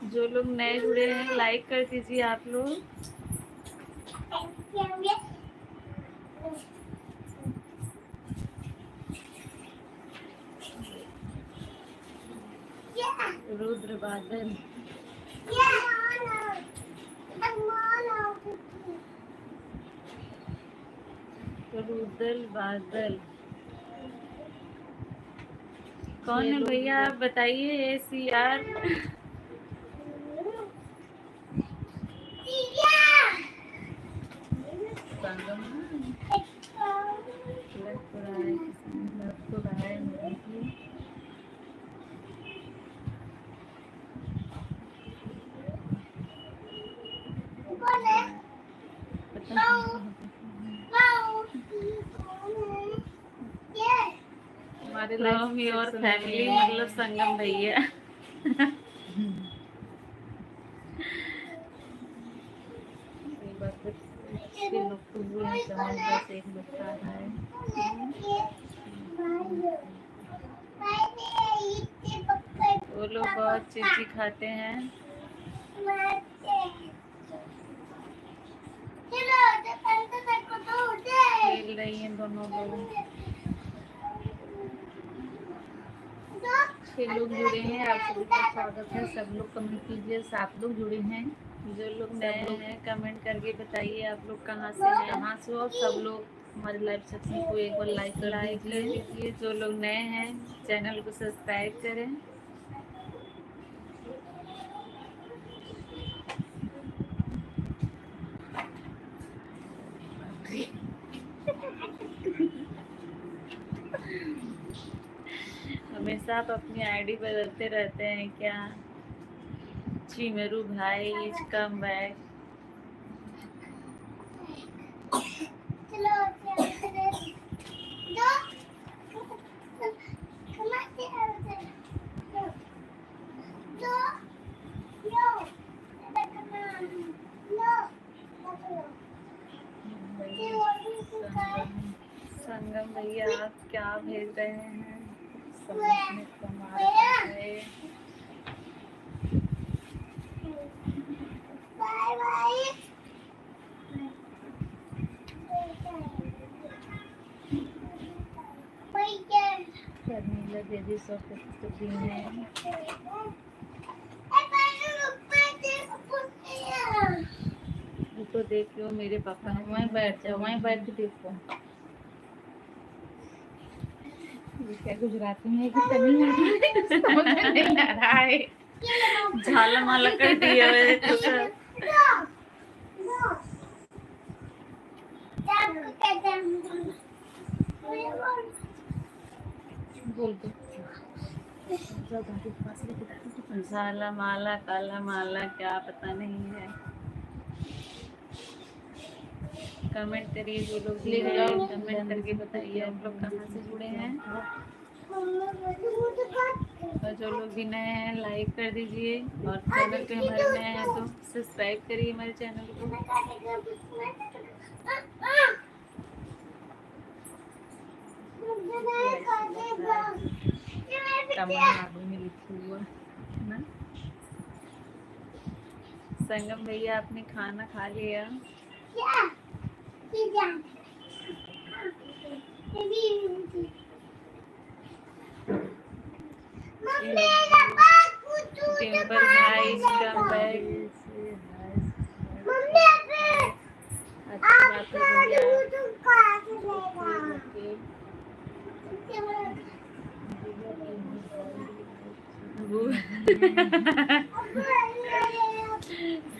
जो लोग नए जुड़े हैं लाइक कर दीजिए आप लोग। रुद्र बादल, रुद्र बादल कौन है भैया? आप बताइए। ACR संगम लग तो रहा है कि लग तो रहा है मेरे को। पता नहीं। हमारे from live your section family में मतलब संगम भैया। एक बार फिर से लोग तो हुए हैं कमेंट, बस एक लोग का रहा है। वो लोग बहुत चिची खाते हैं। खेल रही हैं दोनों लोग। 6 लोग जुड़े हैं, आप सभी का स्वागत है। सब लोग कमेंट कीजिए। 7 लोग जुड़े हैं। जो लोग सब नए लोग हैं कमेंट करके बताइए आप लोग कहाँ से हैं। कहाँ से हो? और सब लोग हमारे लाइव सेक्शन को एक बार लाइक कर लाइक कर दीजिए। दीजिए। जो लोग नए हैं चैनल को सब्सक्राइब करें। हमेशा आप अपनी आईडी बदलते रहते हैं क्या? चिमेरू भाई इज कम बैक। संगम भैया आप क्या भेज रहे हैं? सब इसमें कमा रहे हैं। शर्मिला दीदी सब कुछ दी हैं। तो देखियो मेरे पापा हैं। वहीं बैठ जाओ, वहीं बैठ के देखो। ये क्या गुजराती में है कि तमिलनाडु में? समझ में नहीं आ रहा है। झाला माला कर दिया मेरे तो सब। बोल दो। जाओ दादी के पास लेके दादी के पास। झाला माला काला माला क्या पता नहीं है। कमेंट करिए, जो लोग भी लिख हैं जाओ। कमेंट करके बताइए आप लोग कहाँ से जुड़े हैं, और जो लोग भी नए हैं लाइक कर दीजिए, और चैनल पे हमारे नए हैं तो सब्सक्राइब करिए हमारे चैनल को। तमिलनाडु में लिखा हुआ है ना। संगम भैया आपने खाना खा लिया? टिम्पर भाई कम बैक। अच्छी बात है भैया।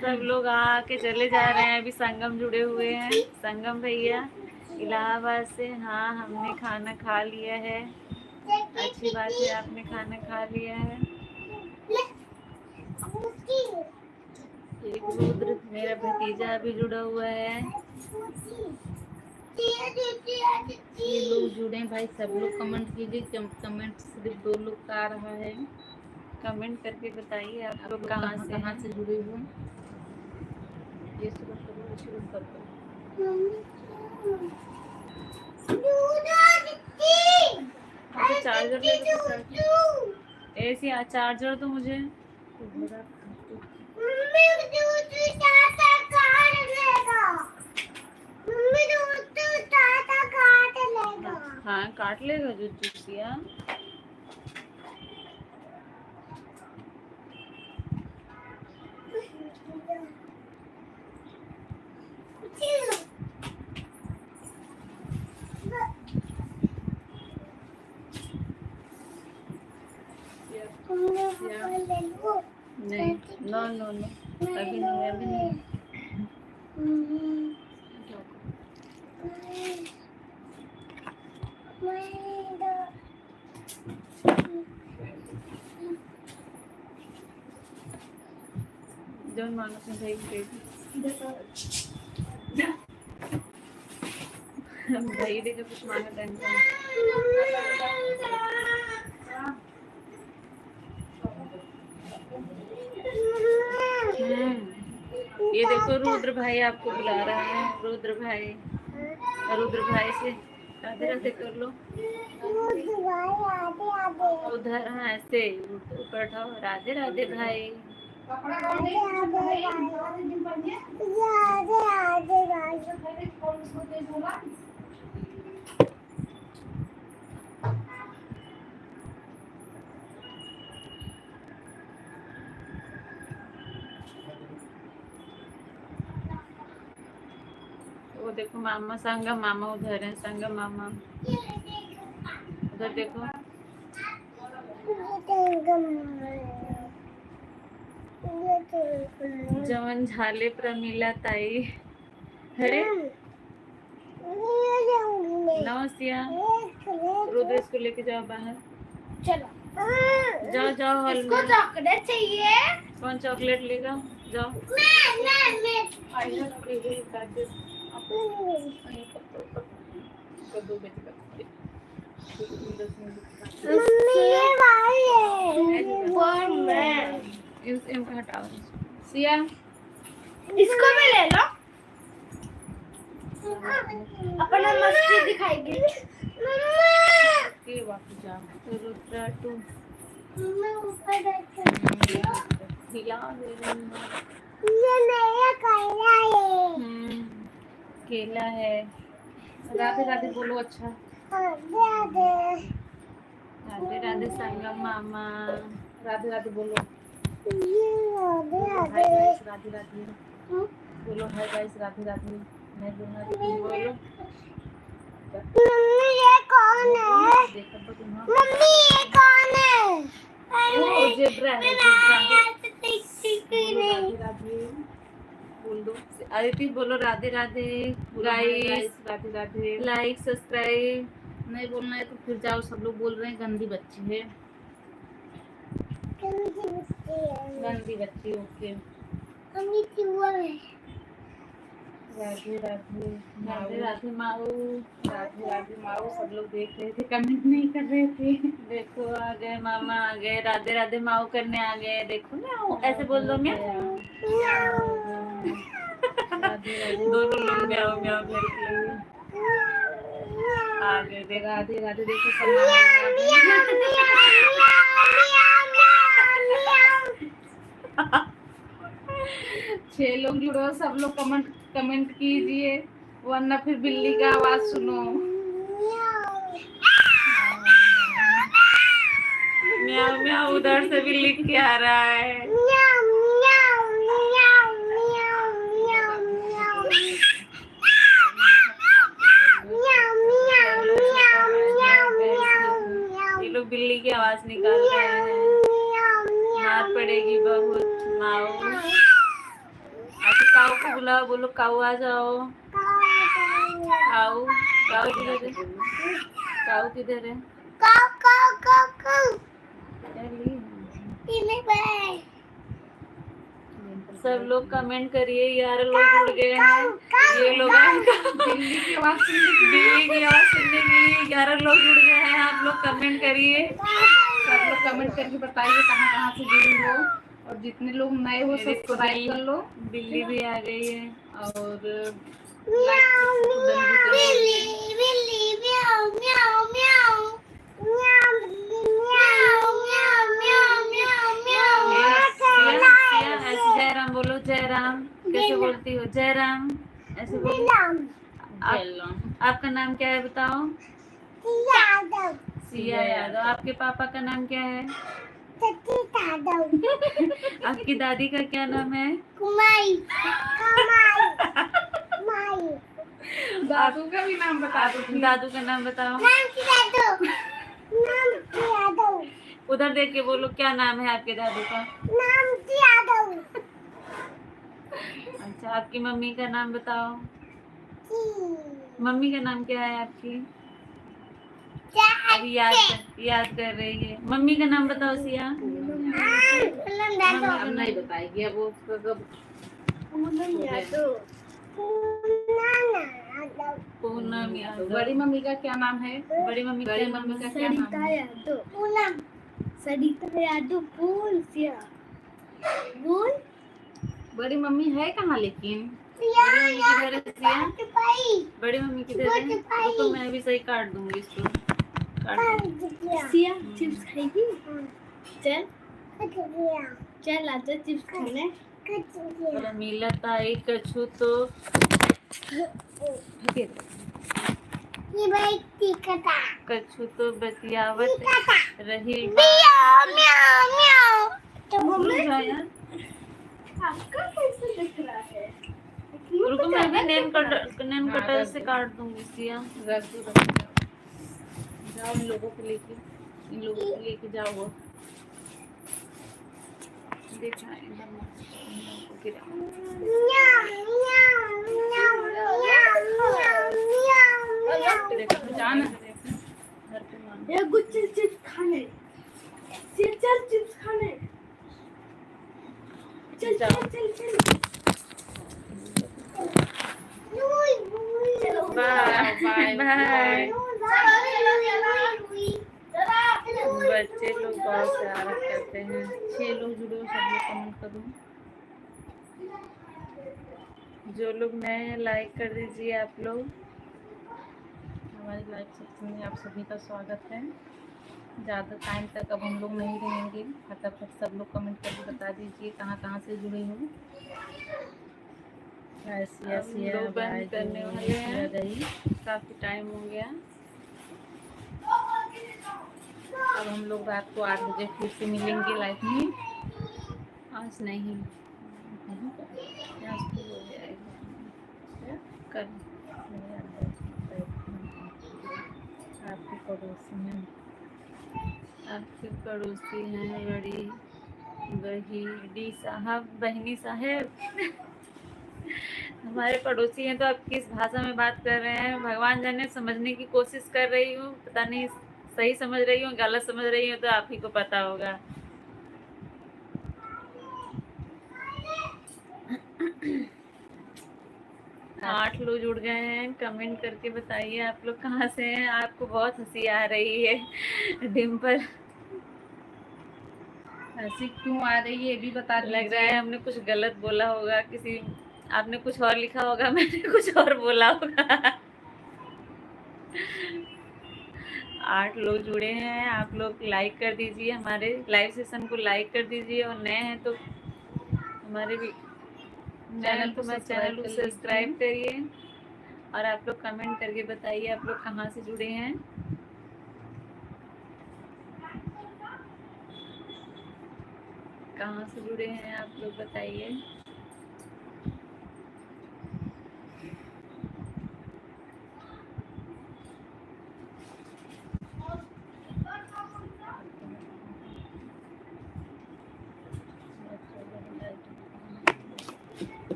सब लोग आके चले जा रहे हैं, अभी संगम जुड़े हुए हैं। संगम भैया इलाहाबाद से, हाँ हमने खाना खा लिया है। अच्छी बात है, आपने खाना खा लिया है। एक रुद्र मेरा भतीजा भी जुड़ा हुआ है। ये लोग जुड़े हैं भाई, सब लोग कमेंट कीजिए। कमेंट सिर्फ 2 लोग का आ रहा है। कमेंट करके बताइए आप आप लोग लोग कहाँ कहाँ से से जुड़े हुए हैं। ये शुरू कर दो। अच्छा चार्जर ले लो, ऐसी चार्जर तो मुझे हाँ काट लेगा जो चूसिया। नहीं, नो नो नो, अभी नहीं, अभी नहीं। जौन मानो से भाई भाई देखो कुछ मांगा टेंशन। ये देखो रुद्र भाई आपको बुला रहा है। रुद्र भाई से राधे राधे कर लो। उधर हाँ ऐसे ऊपर उठाओ, राधे राधे भाई। वो देखो मामा, संगम मामा उधर है। संगम मामा उधर देखो। जवन झाले प्रमिला ताई। अरे नमस्या, रुद्र इसको लेके जाओ बाहर। चलो जाओ जाओ हॉल इसको में। चॉकलेट चाहिए। कौन चॉकलेट लेगा? जाओ। इनको हटाओ। सिया इसको भी ले लो। अपना मस्ती दिखाएगी। तो रुद्रा टू खिला दे रही हूँ। केला है। राधे राधे बोलो। अच्छा राधे राधे संगम मामा। राधे राधे बोलो। हाय गाइस राधे राधे बोलो। Hi guys Radhe Radhe. मैं बोलना बोलो। मम्मी ये कौन है? देखो तो तुम्हारा मम्मी ये कौन है? वो जेब्रा है, बोलो राधे राधे बोल दो। अदिति बोलो Radhe Radhe. Guys Radhe Radhe. Like subscribe. नहीं बोलना है तो फिर जाओ। सब लोग बोल रहे हैं गंदी बच्ची है। गंदी बच्ची ओके। मम्मी चूहा है। राधे राधे राधे माऊ, राधे माऊ। राधे राधे माऊ। सब लोग देख रहे थे, कमेंट नहीं कर रहे थे। देखो आ गए मामा, आ गए राधे राधे माऊ करने आ गए। देखो म्याऊ, ऐसे बोल दो म्याऊ। राधे राधे दोनों लोग म्याऊ म्याऊ करके आ गए। देखो राधे राधे। देखो सब छह लोग जुड़ो, सब लोग कमेंट कमेंट कीजिए, वरना फिर बिल्ली का आवाज सुनो। म्याऊ म्याऊ उधर से भी लिख के आ रहा है। ये लोग बिल्ली की आवाज निकाल रहे हैं। मार पड़ेगी बहुत माऊ। अच्छा काऊ को बुलाओ, बोलो काऊ आ जाओ। काऊ काऊ किधर है? काऊ किधर है? सब लोग कमेंट करिए, यार लोग जुड़ गए हैं। ये लोग बिल्ली की आवाज सुनने बिल्ली की आवाज सुनने के लिए 11 लोग जुड़ गए हैं। आप लोग कमेंट करिए। सब लोग कमेंट करके बताइए कहाँ कहाँ से जुड़े हो, और जितने लोग नए हो ये देखो सब्सक्राइब कर लो, बिल्ली भी आ गई है। और लाइक डन भी कर सिया, ऐसे जय राम बोलो। जय राम कैसे बोलती हो? जय राम ऐसे बोलो। आपका नाम क्या है बताओ? सिया यादव। आपके पापा का नाम क्या है? आपकी दादी का क्या नाम है? दादू का भी नाम बता दो। दादू का नाम बताओ। उधर देख के बोलो क्या नाम है आपके दादू का? अच्छा आपकी मम्मी का नाम बताओ। मम्मी का नाम क्या है आपकी? अभी याद कर रही है। मम्मी का नाम बताओ सिया। अब नहीं बताएगी, अब वो उसका कब पूनम यादव। बड़ी मम्मी का क्या नाम है? बड़ी मम्मी का नाम है? क्या नाम है? सरिता यादव बोल बड़ी मम्मी है कहाँ लेकिन? बड़ी मम्मी किधर है सिया? बड़ी मम्मी किधर है? रुको मैं भी सही काट दूंगी इसको। काट दूंगी। सिया चिप्स खाएगी? चल चल आजा चिप्स खाने। बोला मिलत आई कछु तो ये भाई टिकटा कछु तो बतियावत रही। तो रुक जाओ यार। आपका कैसे दिख रहा है? रुको मैं भी नेल कटर से काट दूंगी सिया। रख दो, रख दो। जाओ इन लोगों को लेके जाओ वो। देखा एकदम गिरा। देखो जाना। घर पे मान। ये कुछ चिप्स खाने। चल चिप्स खाने। चल चल चल चल। Bye bye bye. बच्चे लोग बहुत शरारत करते हैं। 6 लोग जुड़ो, सब लोग कमेंट करो। जो लोग नए हैं लाइक कर दीजिए आप लोग। हमारे लाइव सेक्शन में आप सभी का स्वागत है। ज़्यादा टाइम तक अब हम लोग नहीं रहेंगे, फटाफट सब लोग कमेंट करके बता दीजिए कहाँ कहाँ से जुड़े हो। सिया अब हम लोग बंद करने वाले हैं। गई। काफी टाइम हो गया। अब हम लोग रात को 8 बजे फिर से मिलेंगे लाइव में। आज नहीं, आज तो हो जाएगा कल। आपके पड़ोसी हैं, आपके पड़ोसी हैं बड़ी बहीडी साहब, बहनी साहब हमारे पड़ोसी हैं। तो आप किस भाषा में बात कर रहे हैं भगवान जाने। समझने की कोशिश कर रही हूँ, पता नहीं सही समझ रही हूँ गलत समझ रही हूँ, तो आप ही को पता होगा। 8 लोग जुड़ गए हैं। कमेंट करके बताइए आप लोग कहाँ से हैं। आपको बहुत हंसी आ रही है डिम्पल, हंसी क्यों आ रही है ये भी बता लग रहा है दीजिए। हमने कुछ गलत बोला होगा, किसी आपने कुछ और लिखा होगा, मैंने कुछ और बोला होगा। 8 लोग जुड़े हैं। आप लोग लाइक कर दीजिए, हमारे लाइव सेशन को लाइक कर दीजिए, और नए हैं तो हमारे भी चैनल को हमारे सब्सक्राइब चैनल को कर सब्सक्राइब लीजिए। करिए। और आप लोग कमेंट करके बताइए आप लोग कहाँ से जुड़े हैं। कहाँ से जुड़े हैं आप लोग बताइए।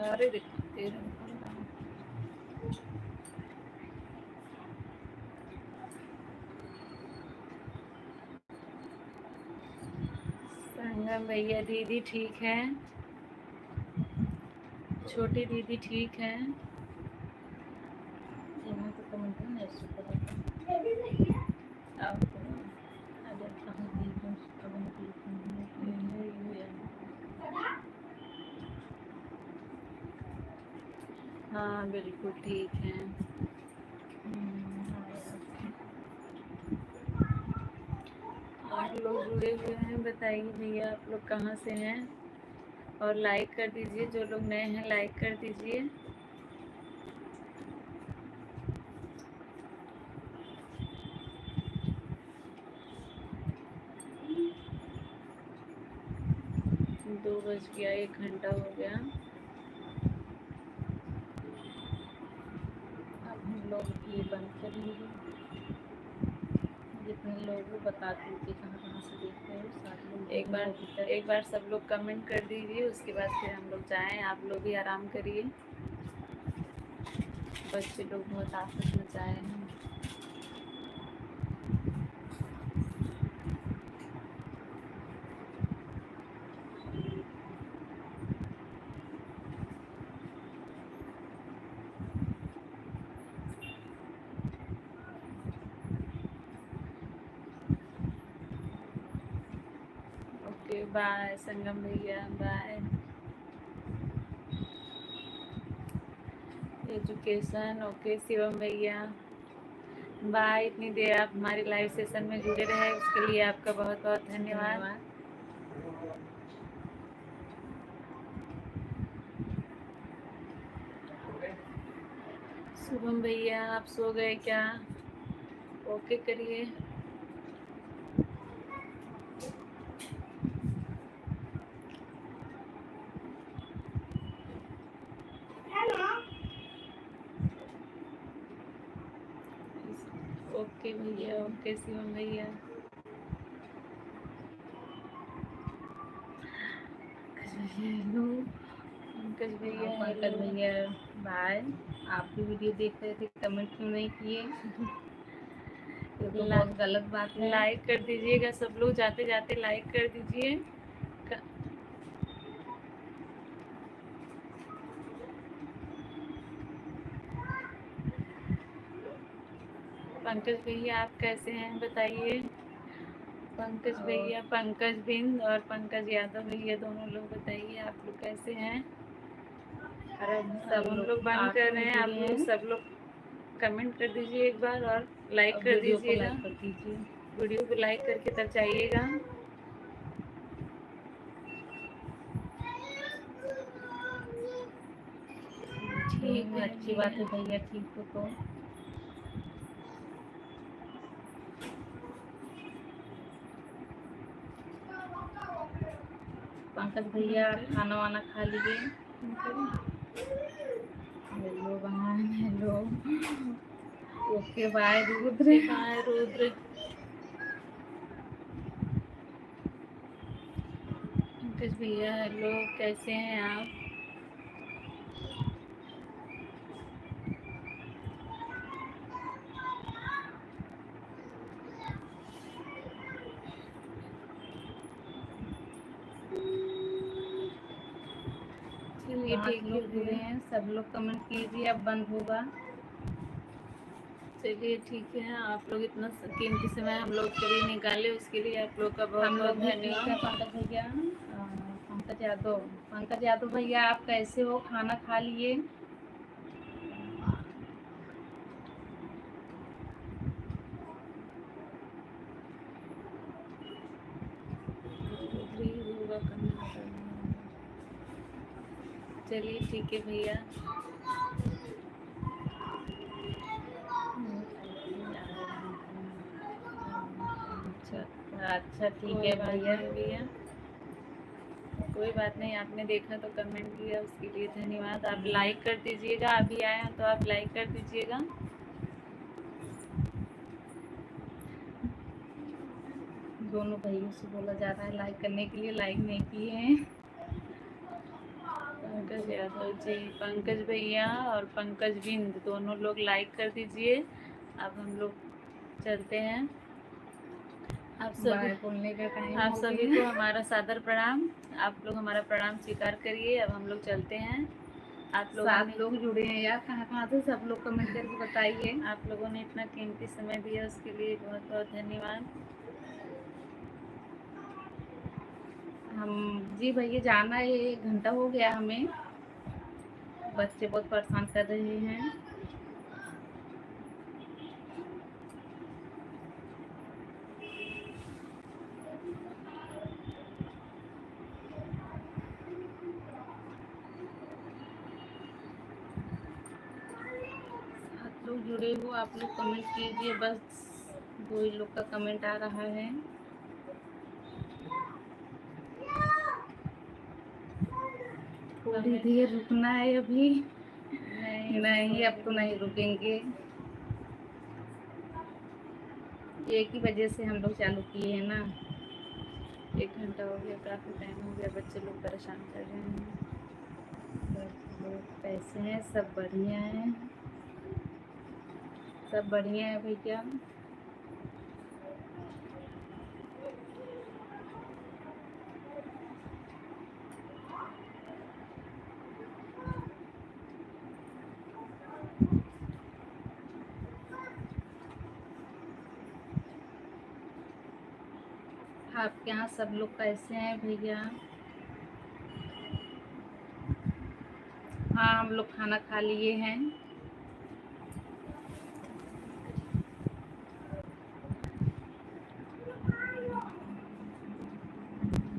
अरे देखते संगम भैया, दीदी ठीक है, छोटी दीदी ठीक है। हाँ बिल्कुल ठीक है। 8 लोग जुड़े हुए हैं। बताइए भैया आप लोग कहाँ से हैं, और लाइक कर दीजिए। जो लोग नए हैं लाइक कर दीजिए। दो बज गया, 1 घंटा हो गया। अब हम लोग ये बंद कर लीजिए। जितने लोग को बता दीजिए कहाँ कहाँ से देख रहे हो, सारे लोग एक बार सब लोग कमेंट कर दीजिए, उसके बाद फिर हम लोग जाएं। आप लोग भी आराम करिए, बच्चे लोग बहुत आपस में जाए हैं। ओके बाय संगम भैया, बाय। एजुकेशन ओके शिवम भैया, बाय। इतनी देर आप हमारे लाइव सेशन में जुड़े रहे उसके लिए आपका बहुत बहुत धन्यवाद। शुभम भैया आप सो गए क्या? ओके करिए। ओके भैया, ओके शिवम भैया। हेलो पंकज भैया, पंकज भैया बाय। आप भी वीडियो देख रहे थे, कमेंट क्यों नहीं किए? ये तो बहुत गलत बात है। लाइक कर दीजिएगा सब लोग, जाते जाते लाइक कर दीजिए। पंकज भैया आप कैसे हैं बताइए। पंकज भैया, पंकज बिंद और पंकज यादव भैया दोनों लोग बताइए आप लोग कैसे हैं। अरे सब हम लोग बंद कर रहे हैं, आप लोग सब लोग कमेंट कर दीजिए एक बार और लाइक कर दीजिएगा। वीडियो को लाइक करके तब जाइएगा। ठीक है, अच्छी बात है भैया, ठीक हो तो। पंकज भैया खाना वाना खा लीजिए। हेलो बहन, hello. Okay bye Rudra. Bye Rudra. Pankaj भैया हेलो, कैसे हैं आप? चलिए 5 ठीक है लोग जुड़े भैया। हैं, सब लोग कमेंट कीजिए, अब बंद होगा। चलिए ठीक है, आप लोग इतना कीमती समय हम लोग के लिए निकाले, उसके लिए आप लोग का बहुत हम बहुत लोग भी ठीक है। धन्यवाद। पंकज भैया, पंकज यादव भैया, आप कैसे हो? खाना खा लिए? फ्री होगा करना करना। चलिए ठीक है भैया। अच्छा ठीक कोई है बात भैया। नहीं भैया, कोई बात नहीं, आपने देखा तो कमेंट किया, उसके लिए धन्यवाद। आप लाइक कर दीजिएगा, अभी आए हैं तो आप लाइक कर दीजिएगा। दोनों भाइयों से बोला जा रहा है लाइक करने के लिए, लाइक नहीं किए हैं। पंकज यादव जी, पंकज भैया और पंकज बिंद दोनों लोग लाइक कर दीजिए। अब हम लोग चलते हैं। आप सभी बाय बोलने का टाइम आप हो सभी को गया। हमारा सादर प्रणाम। आप लोग हमारा प्रणाम स्वीकार करिए। अब हम लोग चलते हैं। आप लोगों 7 ने लोग जुड़े हैं यार, कहाँ कहाँ से? सब लोग कमेंट करके बताइए। आप लोगों ने इतना कीमती समय दिया, उसके लिए बहुत बहुत धन्यवाद। हम जी भैया जाना है, 1 घंटा हो गया हमें। बच्चे बहुत परेशान कर रहे हैं। आप लोग जुड़े हो, आप लोग कमेंट कीजिए, बस 2 ही लोग का कमेंट आ रहा है। थोड़ी कमेंट देर रुकना है अभी। नहीं नहीं, अब तो नहीं रुकेंगे। एक ही वजह से हम लोग चालू किए हैं ना। 1 घंटा हो गया, काफ़ी टाइम हो गया, बच्चे लोग परेशान कर रहे हैं। बस लोग कैसे हैं? सब बढ़िया है, सब बढ़िया है भैया। आपके यहाँ सब लोग कैसे हैं भैया? हाँ, हम लोग खाना खा लिए हैं।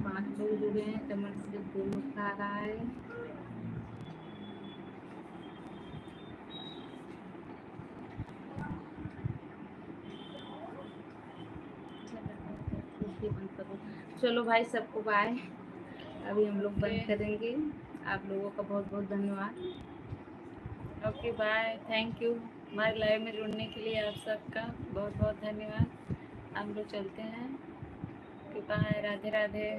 पाँच लोग जुड़े हैं, कमेंट सिर्फ 2 लोग का आ रहा है। बंद करो। चलो भाई, सबको बाय। अभी हम लोग बंद करेंगे। आप लोगों का बहुत बहुत धन्यवाद। ओके बाय, थैंक यू हमारे लाइव में जुड़ने के लिए। आप सबका बहुत बहुत धन्यवाद। हम लोग चलते हैं। Okay bye, Radhe Radhe.